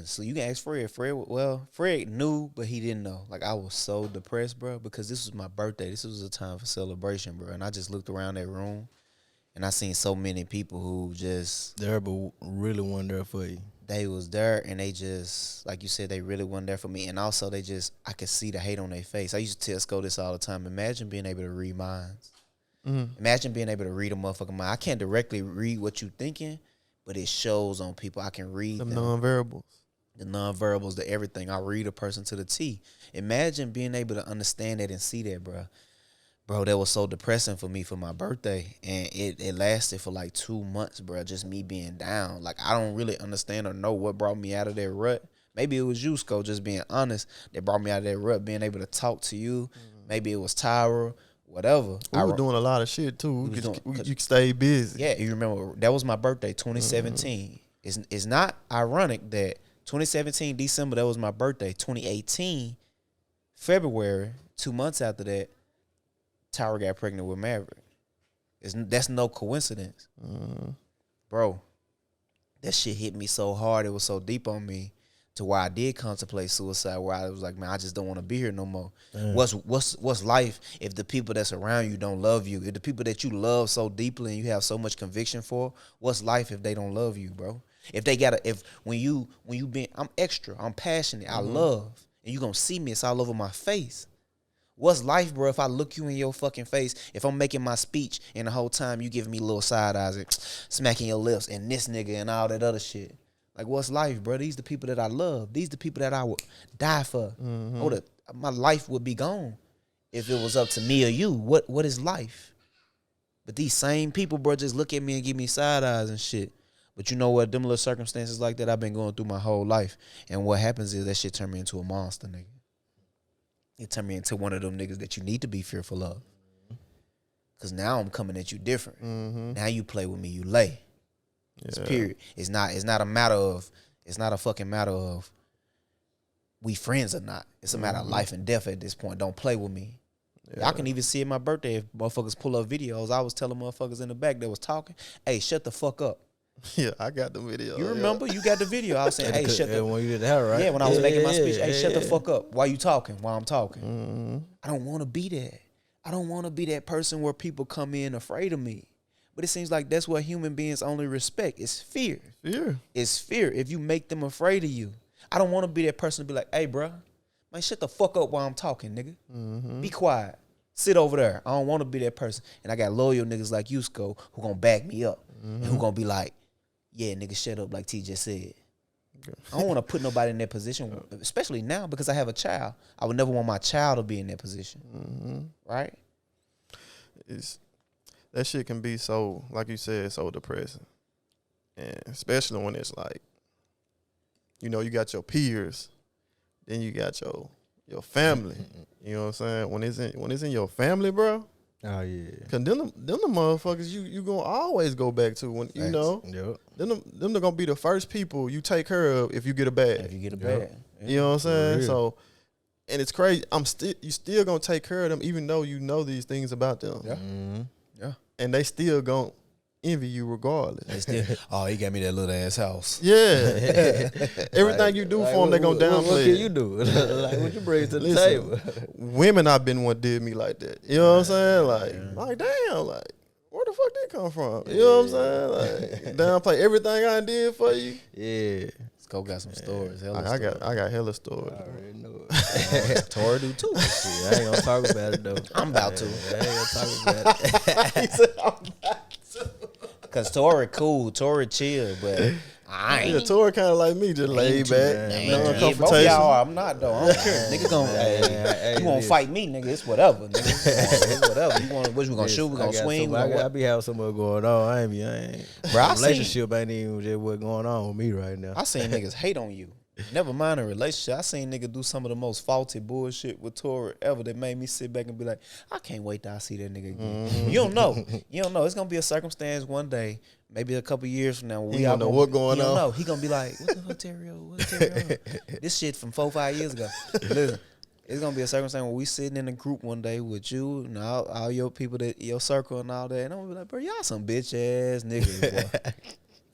sleep. You can ask Fred. Fred knew, but he didn't know. Like, I was so depressed, bro, because this was my birthday. This was a time for celebration, bro. And I just looked around that room, and I seen so many people who just there, but really weren't there for you. They was there, and they just, like you said, they really weren't there for me. And also, I could see the hate on their face. I used to tell Sko this all the time. Imagine being able to read minds. Imagine being able to read a motherfucking mind. I can't directly read what you thinking, but it shows on people. I can read them. Non-verbals. The non-verbals, the everything. I read a person to the T. Imagine being able to understand that and see that, bro. Bro, that was so depressing for me for my birthday. And it lasted for like 2 months, bro, just me being down. Like, I don't really understand or know what brought me out of that rut. Maybe it was you, Sko, just being honest, that brought me out of that rut, being able to talk to you. Maybe it was Tyra. Whatever. We were doing a lot of shit too. You stay busy. Yeah, you remember that was my birthday, 2017. It's not ironic that 2017 December, that was my birthday. 2018 February, 2 months after that, Tyra got pregnant with Maverick. That's no coincidence, bro. That shit hit me so hard. It was so deep on me to where I did contemplate suicide, where I was like, man, I just don't want to be here no more. What's life if the people that's around you don't love you? If the people that you love so deeply and you have so much conviction for, what's life if they don't love you, bro? If they gotta, when you been, I'm extra, I'm passionate, I love, and you gonna see me, it's all over my face. What's life, bro, if I look you in your fucking face, if I'm making my speech and the whole time you giving me little side eyes and smacking your lips and this nigga and all that other shit? Like, what's life, bro? These the people that I love. These the people that I would die for. My life would be gone if it was up to me or you. What is life? But these same people, bro, just look at me and give me side eyes and shit. But you know what? Them little circumstances like that I've been going through my whole life. And what happens is that shit turn me into a monster, nigga. It turned me into one of them niggas that you need to be fearful of. Because now I'm coming at you different. Now you play with me, you lay. It's period. It's not a fucking matter of we friends or not. It's a matter of life and death at this point. Don't play with me. Yeah. I can even see it my birthday if motherfuckers pull up videos. I was telling motherfuckers in the back that was talking, hey, shut the fuck up. Yeah, I got the video. You remember? You got the video. I was saying, hey, shut the when you did that, right? Yeah, when I was making my speech, hey, shut the fuck up. Why you talking? While I'm talking. I don't want to be that. I don't want to be that person where people come in afraid of me. But it seems like that's what human beings only respect. It's fear. Fear. It's fear if you make them afraid of you. I don't want to be that person to be like, hey, bro, man, shut the fuck up while I'm talking, nigga. Be quiet. Sit over there. I don't want to be that person. And I got loyal niggas like you, Sco, who gonna back me up. And who gonna be like, yeah, nigga, shut up like T just said. I don't want to put nobody in that position, especially now because I have a child. I would never want my child to be in that position. Right? That shit can be so, like you said, so depressing. And especially when it's like, you know, you got your peers, then you got your family. You know what I'm saying? When it's in your family, bro. Oh yeah. Cause them the motherfuckers you gonna always go back to when you know. Them they're gonna be the first people you take care of if you get a bad. If you get a bad. You know what I'm saying? So, and it's crazy. You still gonna take care of them even though you know these things about them. Yeah. And they still gonna envy you regardless. They still, oh, he got me that little ass house. Yeah. Everything like, you do for them, they gonna downplay. What can you do? Like, what you bring to the table? Women I've been one did me like that. You know what I'm saying? Like damn, like where the fuck that come from? You know what I'm saying? Like downplay everything I did for you. Yeah. Go got some stories. I got hella stories. I already know it. Tori do too. Yeah, I ain't gonna talk about it though. I'm about to. I ain't gonna talk about it. He said I'm about to. Cause Tori cool, Tori chill, but I ain't. Yeah, Tori kind of like me, just laid back, non-confrontation. I'm not though. I don't care. Nigga gonna, you won't fight me, nigga. It's whatever, nigga. It's whatever. You want? What you gonna shoot? We gonna swing? I be having something going on. I ain't. Bro, relationship ain't even just what's going on with me right now. I seen niggas hate on you. Never mind a relationship. I seen niggas do some of the most faulty bullshit with Tori ever that made me sit back and be like, I can't wait till I see that nigga again. You don't know. It's gonna be a circumstance one day, maybe a couple years from now. He don't know what's going on. You don't know. He gonna be like, what the fuck, Terio? What's Terio? This shit from 4-5 years ago. Listen, it's gonna be a circumstance where we sitting in a group one day with you and all your people, your circle and all that, and I'm gonna be like, bro, y'all some bitch ass niggas, boy.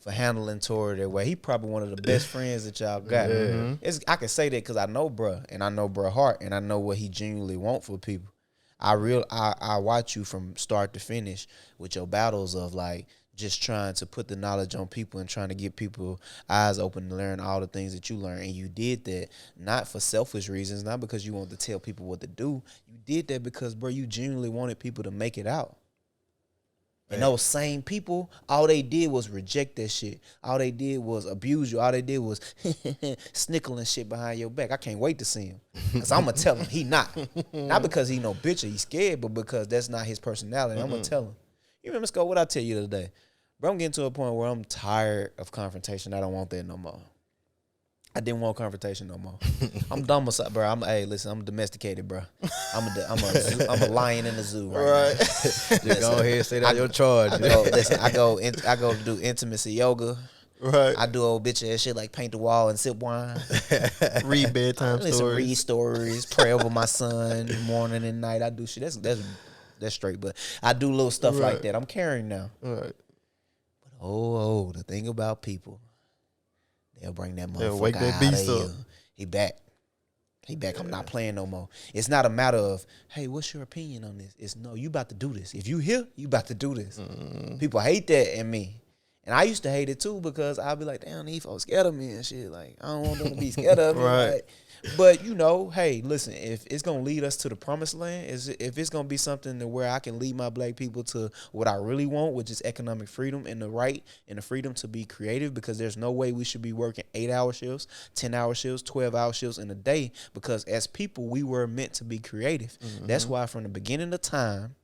For handling Tori that way. He probably one of the best friends that y'all got. I can say that because I know bruh, and I know bruh heart, and I know what he genuinely want for people. I watch you from start to finish with your battles of like just trying to put the knowledge on people and trying to get people eyes open to learn all the things that you learn. And you did that not for selfish reasons, not because you want to tell people what to do. You did that because, bro, you genuinely wanted people to make it out. And those same people, all they did was reject that shit. All they did was abuse you. All they did was snickle and shit behind your back. I can't wait to see him. Because I'm going to tell him he not. Not because he no bitch or he scared, but because that's not his personality. I'm going to tell him. You remember, Scott, what I tell you the other day? Bro, I'm getting to a point where I'm tired of confrontation. I don't want that no more. I didn't want confrontation no more. I'm domiciled, bro. Listen, I'm domesticated, bro. I'm a lion in the zoo right now. Just go ahead and say that your charge. I go to do intimacy yoga. Right. I do old bitch ass shit like paint the wall and sip wine. Read bedtime stories. Read stories. Pray over my son morning and night. I do shit. That's straight. But I do little stuff like that. I'm caring now. Right. But the thing about people They'll bring that They'll wake motherfucker that out beast of up. here. He back. I'm not playing no more. It's not a matter of, hey, what's your opinion on this? It's no, you about to do this. If you here, you about to do this. People hate that in me. And I used to hate it too because I'd be like, damn, these folks scared of me and shit. Like, I don't want them to be scared of me. Right. Like, but, you know, hey, listen, if it's going to lead us to the promised land, if it's going to be something to where I can lead my black people to what I really want, which is economic freedom and the right and the freedom to be creative, because there's no way we should be working 8-hour shifts, 10-hour shifts, 12-hour shifts in a day, because as people, we were meant to be creative. That's why from the beginning of time,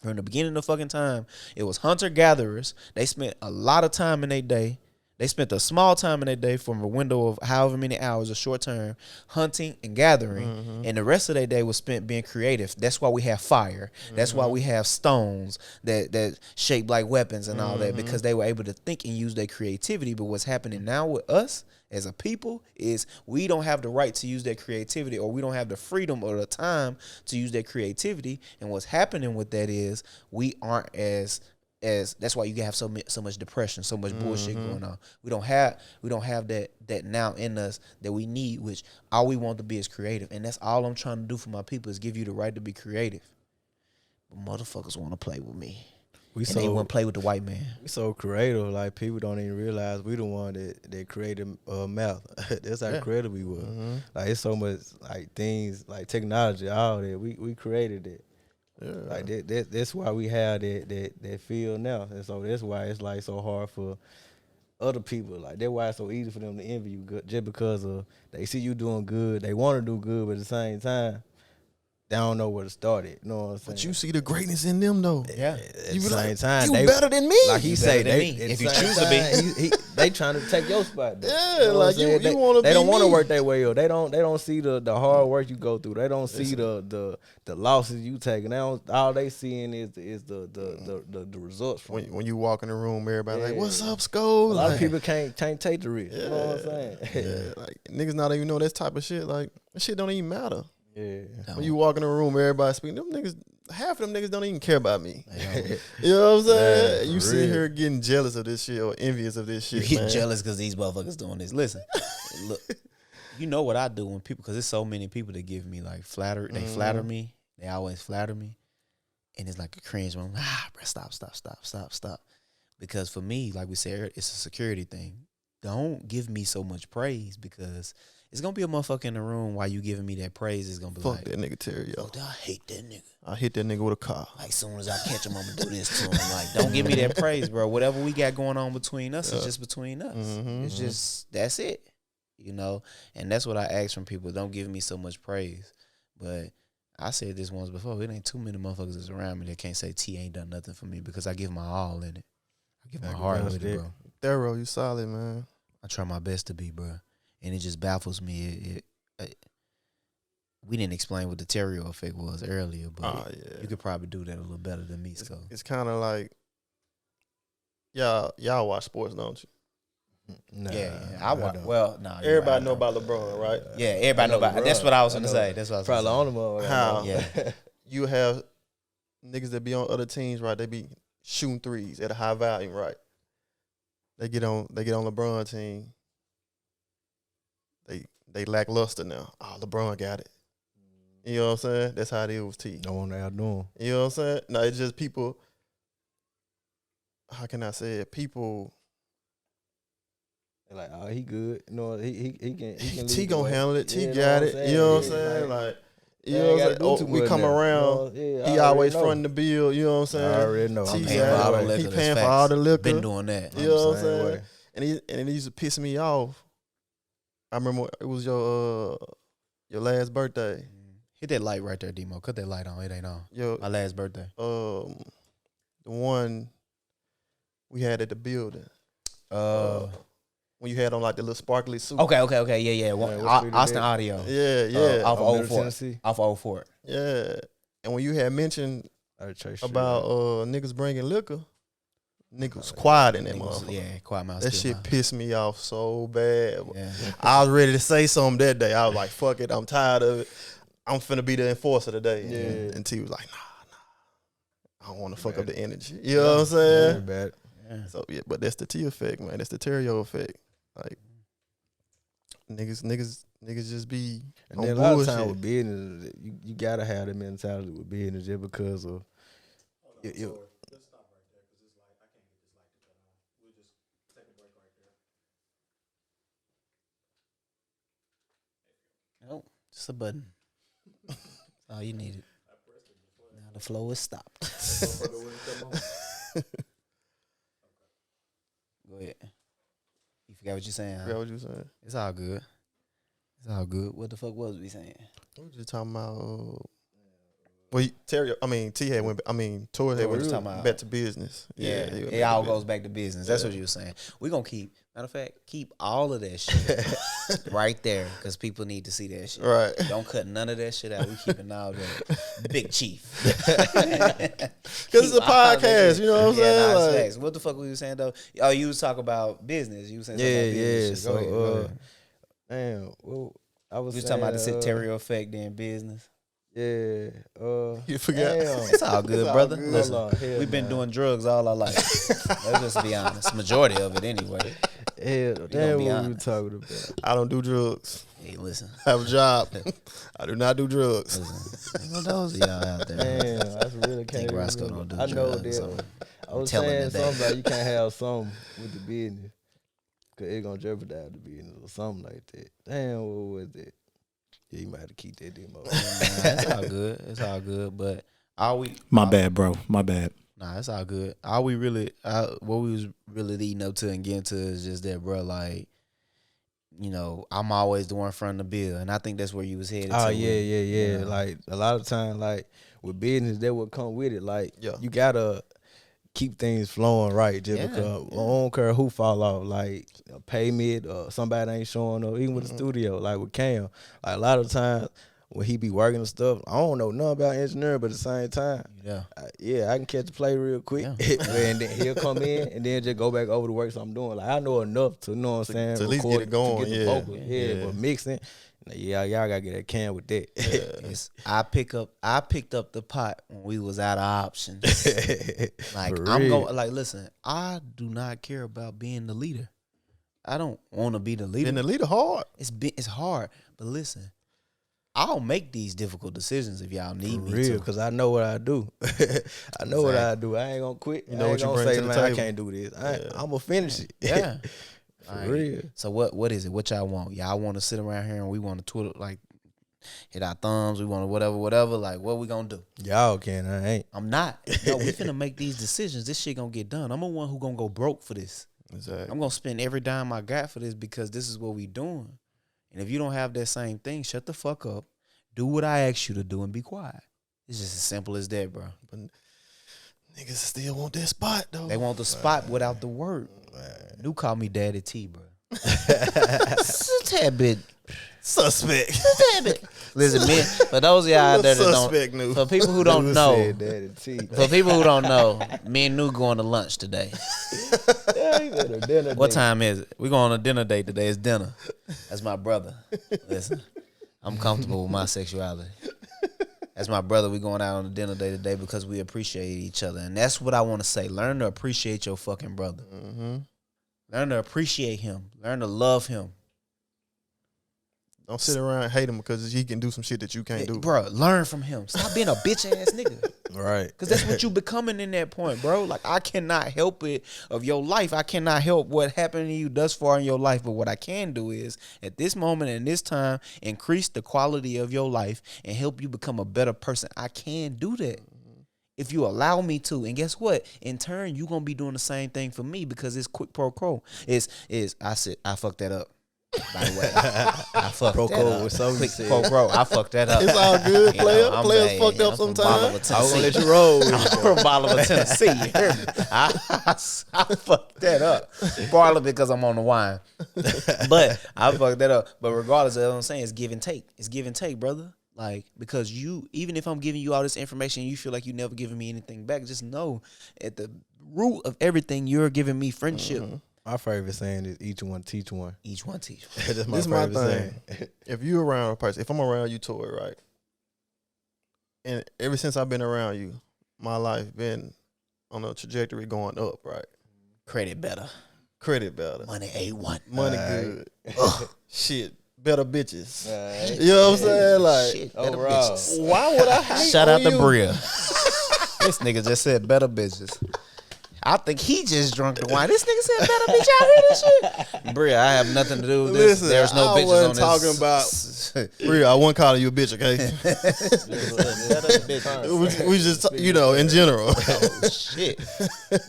it was hunter-gatherers. They spent a lot of time in their day. They spent a small time in their day from a window of however many hours, a short term, hunting and gathering. And the rest of their day was spent being creative. That's why we have fire. That's why we have stones that shape like weapons and all that, because they were able to think and use their creativity. But what's happening now with us as a people is we don't have the right to use that creativity, or we don't have the freedom or the time to use that creativity. And what's happening with that is we aren't as that's why you have so much depression, so much bullshit going on. We don't have that now in us that we need, which all we want to be is creative. And that's all I'm trying to do for my people, is give you the right to be creative. But motherfuckers want to play with me. They want to play with the white man. We so creative, like people don't even realize we the one that created math. That's how creative we were. Like it's so much like things like technology, all that we created it. Yeah. Like that's why we have that feel now, and so that's why it's like so hard for other people. Like that's why it's so easy for them to envy you, just because of they see you doing good, they want to do good, but at the same time, they don't know where to start it. You know what I'm saying? But you see the greatness in them though. Yeah. At the same time, you better than me. Like he say, if you choose to be, they trying to take your spot. Though. Yeah, you know like you want to be. They don't want to me. work their way up. They don't see the hard work you go through. They don't see the losses you take. And all they seeing is the results from when you walk in the room, everybody like, "What's up, Skull?" A lot of people can't take the risk. You know what I'm saying? Yeah, like niggas not even know that type of shit. Like that shit don't even matter. Yeah. When you walk in the room, everybody speaking. Them niggas, half of them niggas don't even care about me. You know what I'm saying? You see her getting jealous of this shit or envious of this shit. You get jealous because these motherfuckers doing this. Listen, look, you know what I do when people, because there's so many people that give me like flatter. They flatter me. They always flatter me, and it's like a cringe one. Bro, stop. Because for me, like we said, it's a security thing. Don't give me so much praise, because it's gonna be a motherfucker in the room while you giving me that praise. It's gonna be fuck that nigga Terio. Oh, I hate that nigga. I hit that nigga with a car. Like, soon as I catch him, I'm gonna do this to him. Like, don't give me that praise, bro. Whatever we got going on between us is just between us. It's just, that's it, you know. And that's what I ask from people. Don't give me so much praise. But I said this once before. It ain't too many motherfuckers that's around me that can't say T ain't done nothing for me, because I give my all in it. I give my heart with it, bro. Thorough, you solid, man. I try my best to be, bro. And it just baffles me. We didn't explain what the Terio effect was earlier, but you could probably do that a little better than me. So it's kind of like, y'all watch sports, don't you? Nah, I watch. Well, no, everybody know about LeBron, right? Yeah, everybody know about. That's what I was gonna say. That's what I was probably on the how yeah. You have niggas that be on other teams, right? They be shooting threes at a high volume, right? They get on LeBron team. They lackluster now. Oh, LeBron got it. You know what I'm saying? That's how it is with T. Don't want to outdo him. You know what I'm saying? No, it's just people. How can I say it? People. They're like, oh, he good. No, he can. T gonna handle it. T got it. You know what I'm saying? Like, you know what I'm saying? Oh, we come around. He always fronting the bill. You know what I'm saying? I already know. He paying for all the liquor. Been doing that. You know what I'm saying? And it used to piss me off. I remember it was your last birthday. Hit that light right there, Demo. Cut that light on. It ain't on. My last birthday. The one we had at the building. When you had on like the little sparkly suit. Okay. Yeah. Austin Audio. Yeah. Off of 04. Off of 04. Yeah. And when you had mentioned about niggas bringing liquor, niggas was quiet in that motherfucker. Yeah, quiet mouth. That shit pissed me off so bad. Yeah. I was ready to say something that day. I was like, fuck it, I'm tired of it. I'm finna be the enforcer today. Yeah. And T was like, nah. I don't want to fuck up the energy. You know what I'm saying? Bad. Yeah. So yeah, but that's the T effect, man. That's the Terio effect. Like, niggas just be And on then a lot of bullshit. time with business, you gotta have the mentality with business just because of. Let's stop right there because it's like I can't get this light to cut on. We'll just take a break right there. Oh, just a button. That's all you needed. Now the flow is stopped. Go ahead. You forgot what you're saying. Yeah, what you saying? It's all good. It's all good. What the fuck was we saying? We were just talking about. Well, Terio, T had went. Torrus had we was went talking about- back to business. Yeah, he went it back all to goes back to business. That's what you were saying. We're going to matter of fact, keep all of that shit right there because people need to see that shit. Right. Don't cut none of that shit out. We keeping all that. Big Chief. Because it's a podcast, you know what I'm saying? Nah, it's Like- facts. What the fuck were you saying, though? Oh, you was talking about business. You was saying something about business. So, Shit. Go ahead. damn, well, I was You was saying, talking about the Terio effect in business. Yeah, You forgot. damn. It's all good, It's all brother. good. Listen, Hold on, hell we've been nah. doing drugs all our life. Let's just be honest. Majority of it, anyway. Hell, gonna damn, be what we honest. talking about? I don't do drugs. Hey, listen. I have a job. I do not do drugs. Listen. Ain't no those of y'all out there. Damn, that's really I think can't Roscoe remember. don't do I know drugs, that. so I was telling saying today. something about you can't have something with the business because it's gonna jeopardize the business or something like that. Damn, what was that? Yeah, you might have to keep that demo. It's all good. It's all good. But are we? My bad, bro. My bad. Nah, it's all good. Are we really? What we was really leading up to and getting to is just that, bro. Like, you know, I'm always the one fronting the bill, and I think that's where you was headed. Oh to yeah, with, yeah. you know. Like a lot of time, like with business, that would come with it. Like Yeah. you gotta keep things flowing right. Just Yeah, because yeah. I don't care who fall off, like a payment or somebody ain't showing up. Even with Mm-hmm. the studio, like with Cam, like a lot of times when he be working and stuff, I don't know nothing about engineering, but at the same time, Yeah. I can catch the play real quick, Yeah. and then he'll come in and then just go back over the work so I'm doing. Like I know enough to know what I'm saying, to at least get record it going, to get the yeah. vocals, Yeah. but mixing. Y'all gotta get that Cam with that. It's, I picked up the pot when we was out of options. Like For I'm real. going. Like listen, I do not care about being the leader. I don't want to be the leader. And the leader hard. It's hard, but listen, I'll make these difficult decisions if y'all need me real, to. because I know what I do. I know what I do. I ain't gonna quit. You know I what ain't you gonna bring say, to the man, I table. can't do this. I'm gonna finish it. Yeah. For All right. real. So what is it? What y'all want? Y'all want to sit around here and we want to Twitter like hit our thumbs. We want to whatever. Like what we gonna do? Y'all can. I ain't. I'm not. No, we finna make these decisions. This shit gonna get done. I'm the one who gonna go broke for this. Exactly. I'm gonna spend every dime I got for this because this is what we doing. And if you don't have that same thing, shut the fuck up. Do what I ask you to do and be quiet. It's just as simple as that, bro. But niggas still want that spot though. They want the spot without the word. Do call me Daddy T, bro. It's a tad bit. Suspect. Listen, man. For those of y'all out there that Suspect don't, new. for people who don't know, Said Daddy T. for people who don't know, me and New going to lunch today. Yeah, he said a dinner What date. time is it? We going on a dinner date today. It's dinner. That's my brother. Listen, I'm comfortable with my sexuality. That's my brother. We going out on a dinner date today because we appreciate each other. And that's what I want to say. Learn to appreciate your fucking brother. Mm-hmm. Learn to appreciate him. Learn to love him. Don't sit around and hate him because he can do some shit that you can't do. Bro, learn from him. Stop being a bitch ass nigga. Right. Because that's what you becoming in that point, bro. Like, I cannot help it of your life. I cannot help what happened to you thus far in your life. But what I can do is, at this moment and this time, increase the quality of your life and help you become a better person. I can do that. If you allow me to. And guess what? In turn, you're going to be doing the same thing for me because it's quick pro quo. I fucked that up. By the way, I fucked Pro that quo up. was something Quick said. pro quo. I fucked that up. It's all good, You player. know, I'm Players bad. fucked up I'm from sometimes. Bolivar, I was gonna Tennessee. let you roll with it. I'm from Bolivar, Tennessee. You hear me? I fucked that up. Partly because I'm on the wine. But I fucked that up. But regardless of what I'm saying, it's give and take. It's give and take, brother. Like, because you, even if I'm giving you all this information and you feel like you never giving me anything back, just know at the root of everything, you're giving me friendship. Mm-hmm. My favorite saying is each one teach one. Each one teach. That's my This is my favorite thing. saying. If you around a person, if I'm around you, Tori, right? And ever since I've been around you, my life been on a trajectory going up, right? Credit better. Credit better. Money A1. Money good. Shit. Better bitches. You know what I'm saying? Like, Shit, better overall. bitches. why would I hate Shout out on to you? Bria. This nigga just said better bitches. I think he just drunk the wine. This nigga said better bitch. Y'all hear this shit? Bria, I have nothing to do with this. Listen, There's no I bitches wasn't on talking this. about Real, I wasn't calling you a bitch, okay? we just, you know, in general. Oh, shit.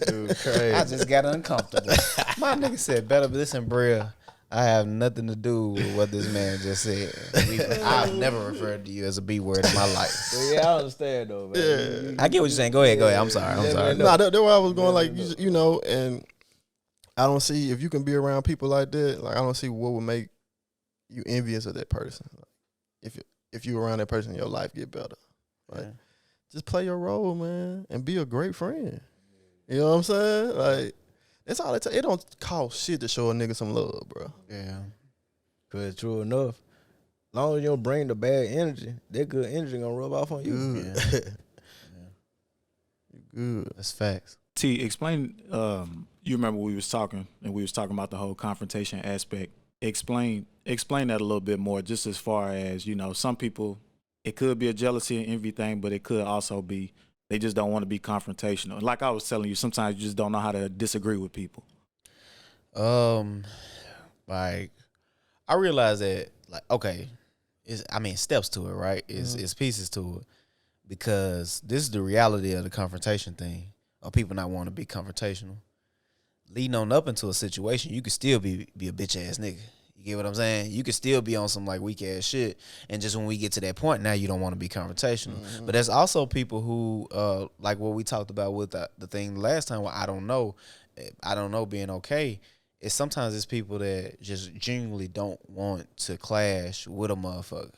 Dude, crazy. I just got uncomfortable. My nigga said better, but listen, Bria, I have nothing to do with what this man just said. I've never referred to you as a B word in my life. Well, yeah, I understand though, man. I get what you're saying. Go ahead. I'm sorry. Nah, that's where I was going. Like, you know, and I don't see if you can be around people like that. Like, I don't see what would make you envious of that person. Like, if you around that person, your life get better. Like, Yeah. just play your role, man, and be a great friend. You know what I'm saying? Like, that's all it takes. It don't cost shit to show a nigga some love, bro. Yeah. Cause true enough, long as you don't bring the bad energy, that good energy gonna rub off on you. Good. Yeah. You good. That's facts. T, explain. You remember we was talking about the whole confrontation aspect. Explain that a little bit more, just as far as, you know, some people, it could be a jealousy and envy thing, but it could also be they just don't want to be confrontational. Like I was telling you, sometimes you just don't know how to disagree with people. Like, I realize that, like, okay, steps to it, right? It's pieces to it, because this is the reality of the confrontation thing, or people not wanting to be confrontational. Leading on up into a situation, you could still be a bitch ass nigga. You get what I'm saying? You could still be on some like weak ass shit, and just when we get to that point, now you don't want to be confrontational. But there's also people who, like what we talked about with the thing last time, where I don't know being okay. Sometimes it's people that just genuinely don't want to clash with a motherfucker.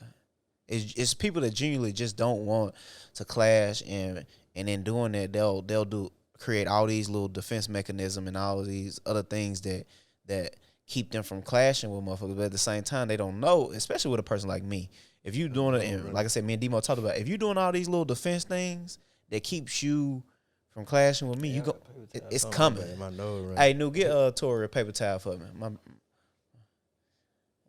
It's people that genuinely just don't want to clash, and in doing that, they'll create all these little defense mechanisms and all these other things that keep them from clashing with motherfuckers. But at the same time, they don't know, especially with a person like me. If you doing it, and like I said, me and Demo talked about, if you doing all these little defense things that keeps you from clashing with me, it's coming. My nose, right? Hey, New, get Tori a paper towel for me.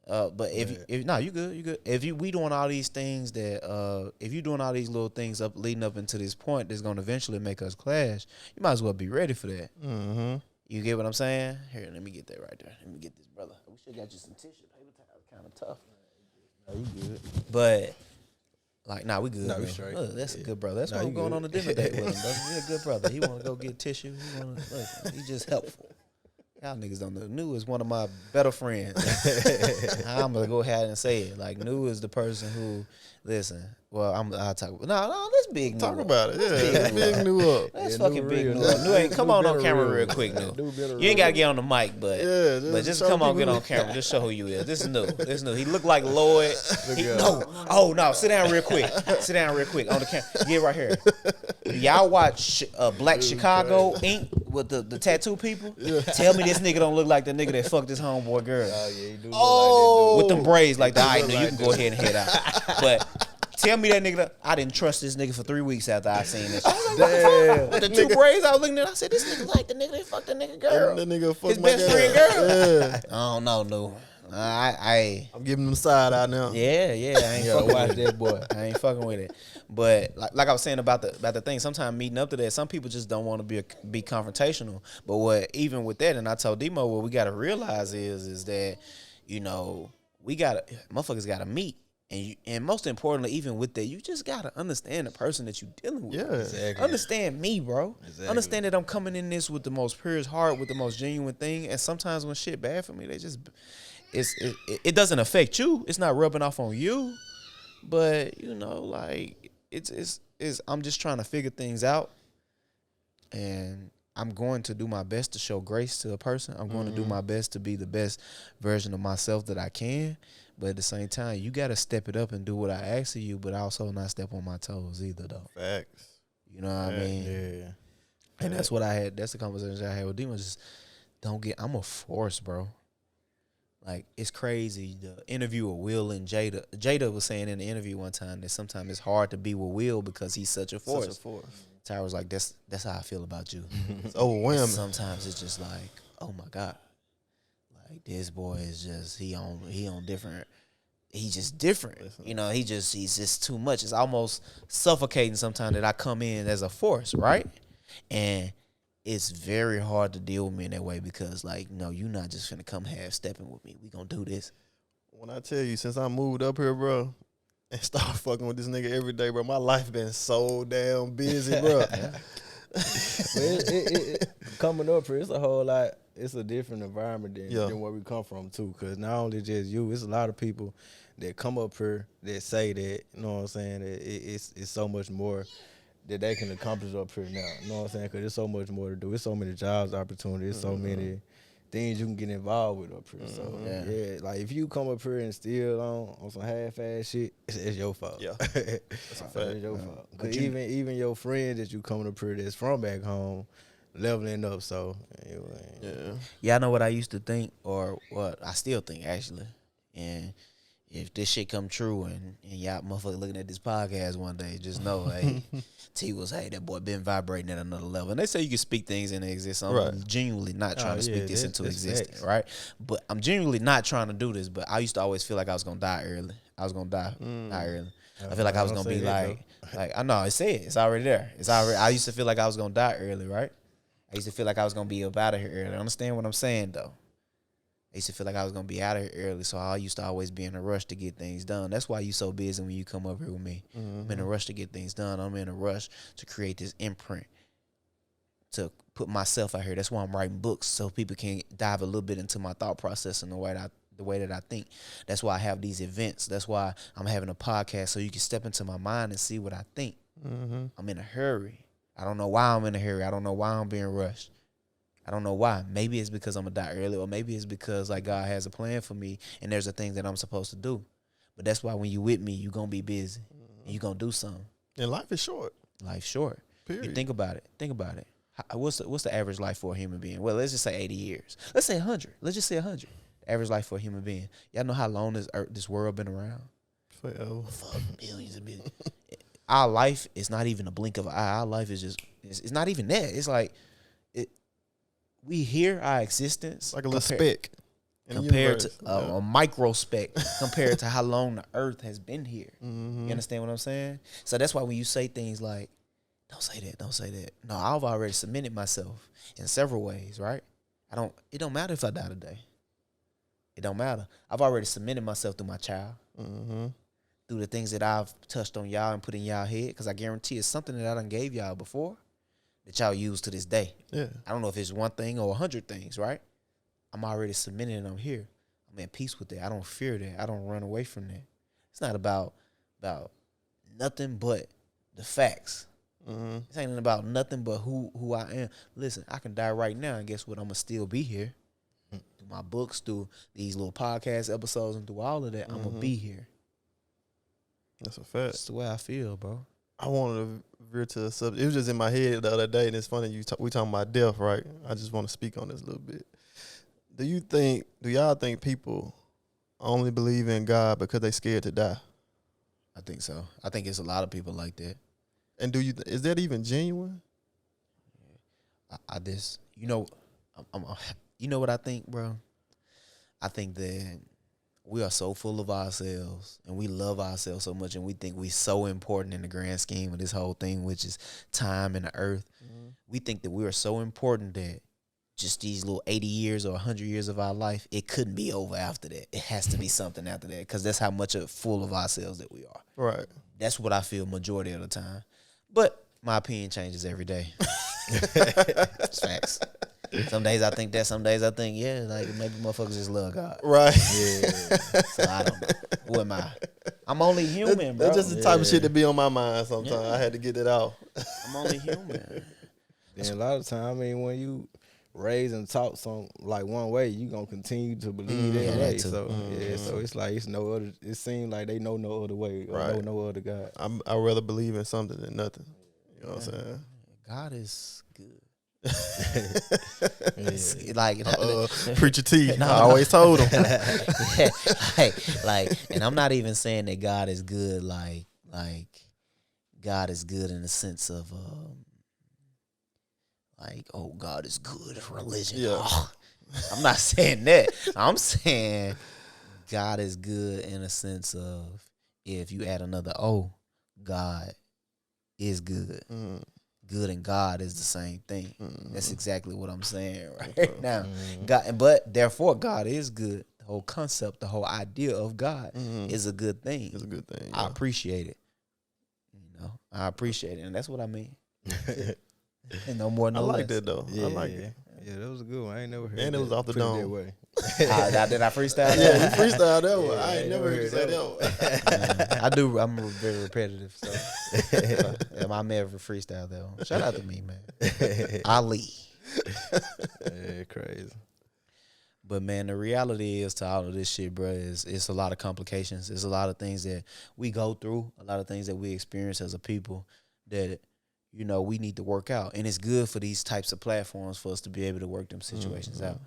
But if you good. If we doing all these things that if you doing all these little things leading up into this point that's gonna eventually make us clash, you might as well be ready for that. Mm-hmm. You get what I'm saying? Here, let me get that right there. Let me get this, brother. We should got you some tissue. Paper towel kind of tough. No, you good. But like, nah, we good. Nah, we man. straight. Look, that's a good brother. That's Nah, why I'm you going good. on a dinner date with him. Brother. He's a good brother. He want to go get tissue. He just helpful. Y'all niggas don't know. New is one of my better friends. I'm gonna go ahead and say it. Like, New is the person who, listen. Well, I'll talk. No, let's big New. Talk up. about it. Yeah, big new up. Let's Yeah, fucking New big real. New. Up. New ain't come on New camera real. real quick, New. New been a You ain't gotta get on the mic, but Yeah, just show come on, people get on camera. Just show who you is. This is New. He look like Lloyd. No. Sit down real quick. On the camera. Get right here. Y'all watch Black Chicago Inc. with the tattoo people? Tell me this nigga don't look like the nigga that fucked his homeboy girl. Oh yeah, you do. Look With them braids like that. All right, look no, you like can go ahead and head out. But tell me that nigga, I didn't trust this nigga for 3 weeks after I seen this. Damn. With the two braids, I was looking at it, I said, this nigga like the nigga that fucked the nigga girl. That nigga fuck His my best friend girl. Yeah. I don't know, no. I I'm giving them side out now. yeah, I ain't Yeah, fucking watch with it. that boy. I ain't fucking with it. But like I was saying about the thing, sometimes meeting up to that, some people just don't want to be confrontational. But what even with that, and I told Demo, what we gotta realize is that, you know, motherfuckers gotta meet. And most importantly, even with that, you just gotta understand the person that you dealing with. Yeah. Exactly. Understand me, bro. Exactly. Understand that I'm coming in this with the most purest heart, with the most genuine thing. And sometimes when shit bad for me, it doesn't affect you. It's not rubbing off on you. But you know, like it's I'm just trying to figure things out, and I'm going to do my best to show grace to a person. I'm going to do my best to be the best version of myself that I can. But at the same time, you got to step it up and do what I ask of you, but also not step on my toes either, though. Facts. You know what I mean? Yeah. And that's what I had. That's the conversation I had with Demon. Just I'm a force, bro. Like, it's crazy. The interview with Will and Jada. Jada was saying in the interview one time that sometimes it's hard to be with Will because he's such a force. Such a force. Tyra was like, that's how I feel about you. It's overwhelming. Sometimes it's just like, oh my God, Like this boy is just he on different. He's just different. You know, he's just too much. It's almost suffocating sometimes that I come in as a force, right? And it's very hard to deal with me in that way because, like, no, you're not just finna come half stepping with me. We gonna do this. When I tell you, since I moved up here, bro, and started fucking with this nigga every day, bro, my life been so damn busy, bro. Coming up here, it's a whole lot. It's a different environment than where we come from too. Cause not only just you, it's a lot of people that come up here that say that. You know what I'm saying? That it's so much more that they can accomplish up here now. You know what I'm saying? Cause there's so much more to do. There's so many jobs opportunities. So many things you can get involved with up here. So yeah, like if you come up here and still on some half-ass shit, it's your fault. Yeah, that's a fact. It's your fault. Cause even your friends that you coming up here that's from back home, leveling up. So yeah, I know what I used to think, or what I still think actually, and if this shit come true and y'all motherfucker looking at this podcast one day, just know, hey, that boy been vibrating at another level. And they say you can speak things into existence. I'm genuinely not trying to speak this into existence, right? But I'm genuinely not trying to do this, but I used to always feel like I was going to die early. I was going to die early. I feel like I was going to be like, I know, it's already there. I used to feel like I was going to die early, right? I used to feel like I was going to be up out of here early. Understand what I'm saying, though? I used to feel like I was going to be out of here early, so I used to always be in a rush to get things done. That's why you so busy when you come up here with me. I'm in a rush to get things done. I'm in a rush to create this imprint, to put myself out here. That's why I'm writing books, so people can dive a little bit into my thought process and the way that I think. That's why I have these events. That's why I'm having a podcast, so you can step into my mind and see what I think. I'm in a hurry. I don't know why I'm in a hurry. I don't know why I'm being rushed. I don't know why. Maybe it's because I'm going to die early, or maybe it's because like God has a plan for me and there's a thing that I'm supposed to do. But that's why when you with me, you're going to be busy. And you're going to do something. And life is short. Life's short. Period. You think about it. What's the average life for a human being? Well, let's just say 80 years. Let's say 100. Let's just say 100. The average life for a human being. Y'all know how long this world been around? Forever. For millions and billions. Our life is not even a blink of an eye. Our life is just, it's not even that. It's like, we hear our existence like a little speck compared to a micro speck compared to how long the earth has been here. You understand what I'm saying? So that's why when you say things like, don't say that. No, I've already submitted myself in several ways, right? It don't matter if I die today. It don't matter. I've already submitted myself through my child, through the things that I've touched on y'all and put in y'all head, because I guarantee it's something that I done gave y'all before that y'all use to this day. Yeah. I don't know if it's one thing or 100 things, right? I'm already submitting and I'm here. I'm at peace with that. I don't fear that. I don't run away from that. It's not about nothing but the facts. It ain't about nothing but who I am. Listen, I can die right now, and guess what? I'm going to still be here. Through my books, through these little podcast episodes, and through all of that, I'm going to be here. That's a fact. That's the way I feel, bro. I wanted to veer to a subject. It was just in my head the other day, and it's funny we talking about death, right? I just want to speak on this a little bit. Do y'all think people only believe in God because they scared to die? I think so. I think it's a lot of people like that. And is that even genuine? You know what I think, bro? I think that we are so full of ourselves and we love ourselves so much, and we think we're so important in the grand scheme of this whole thing, which is time and the earth. We think that we are so important that just these little 80 years or 100 years of our life, it couldn't be over after that. It has to be something after that, because that's how much full of ourselves that we are. Right. That's what I feel majority of the time. But my opinion changes every day. It's facts. Some days I think that, some days I think, yeah, like maybe motherfuckers just love God. Right. Yeah. So I don't know. Who am I? I'm only human, bro. That's just the type of shit that be on my mind sometimes. Yeah. I had to get it out. I'm only human. And a lot of time, when you raise and talk like one way, you gonna continue to believe that way. So so it's like it's no other. It seems like they know no other way or know no other God. I'd rather believe in something than nothing. You know what I'm saying? God is good. Like Preacher T. I always told him. And I'm not even saying that God is good. Like God is good in the sense of God is good religion. Yeah. I'm not saying that. I'm saying God is good in a sense of if you add another O, God is good. Good and God is the same thing. That's exactly what I'm saying right now. God, but therefore God is good. The whole concept, the whole idea of God is a good thing. It's a good thing. I appreciate it. I appreciate it, and that's what I mean. And no more, no I like less. that though. Yeah, I like it. Yeah, that was a good one. I ain't never heard And it that. was off the Put it dome. that way. Did I freestyle? Yeah, you freestyle that one. Yeah, I ain't never heard you say that one. I do. I'm very repetitive, so I may have freestyle that one. Shout out to me, man. Ali. Yeah, crazy. But man, the reality is to all of this shit, bro, it's a lot of complications. There's a lot of things that we go through, a lot of things that we experience as a people that, you know, we need to work out. And it's good for these types of platforms for us to be able to work them situations out.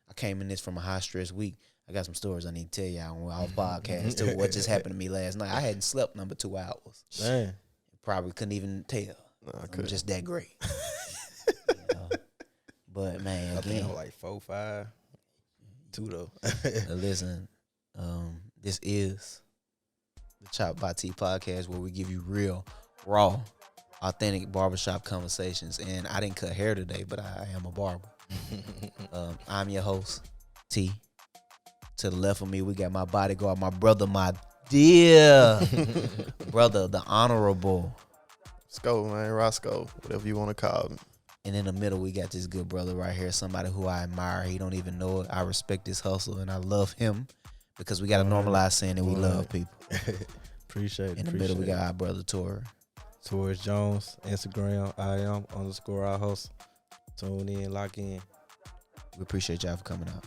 I came in this from a high stress week. I got some stories I need to tell y'all on our podcast too. What just happened to me last night? I hadn't slept number 2 hours. Damn. Probably couldn't even tell. I'm just that great. You know? But man, I think again, I'm like 4, 5, 2 though. listen, this is the ChoppedByT podcast where we give you real, raw, authentic barbershop conversations. And I didn't cut hair today, but I am a barber. I'm your host, T. To the left of me, we got my bodyguard, my brother, my dear brother, the Honorable. Roscoe, man, Roscoe, whatever you want to call him. And in the middle, we got this good brother right here, somebody who I admire. He don't even know it. I respect his hustle, and I love him because we got to normalize saying that we love people. Appreciate it. In the middle, we got our brother, Torrus. Torrus Jones, Instagram, _our host. Tune in, lock in. We appreciate y'all for coming out.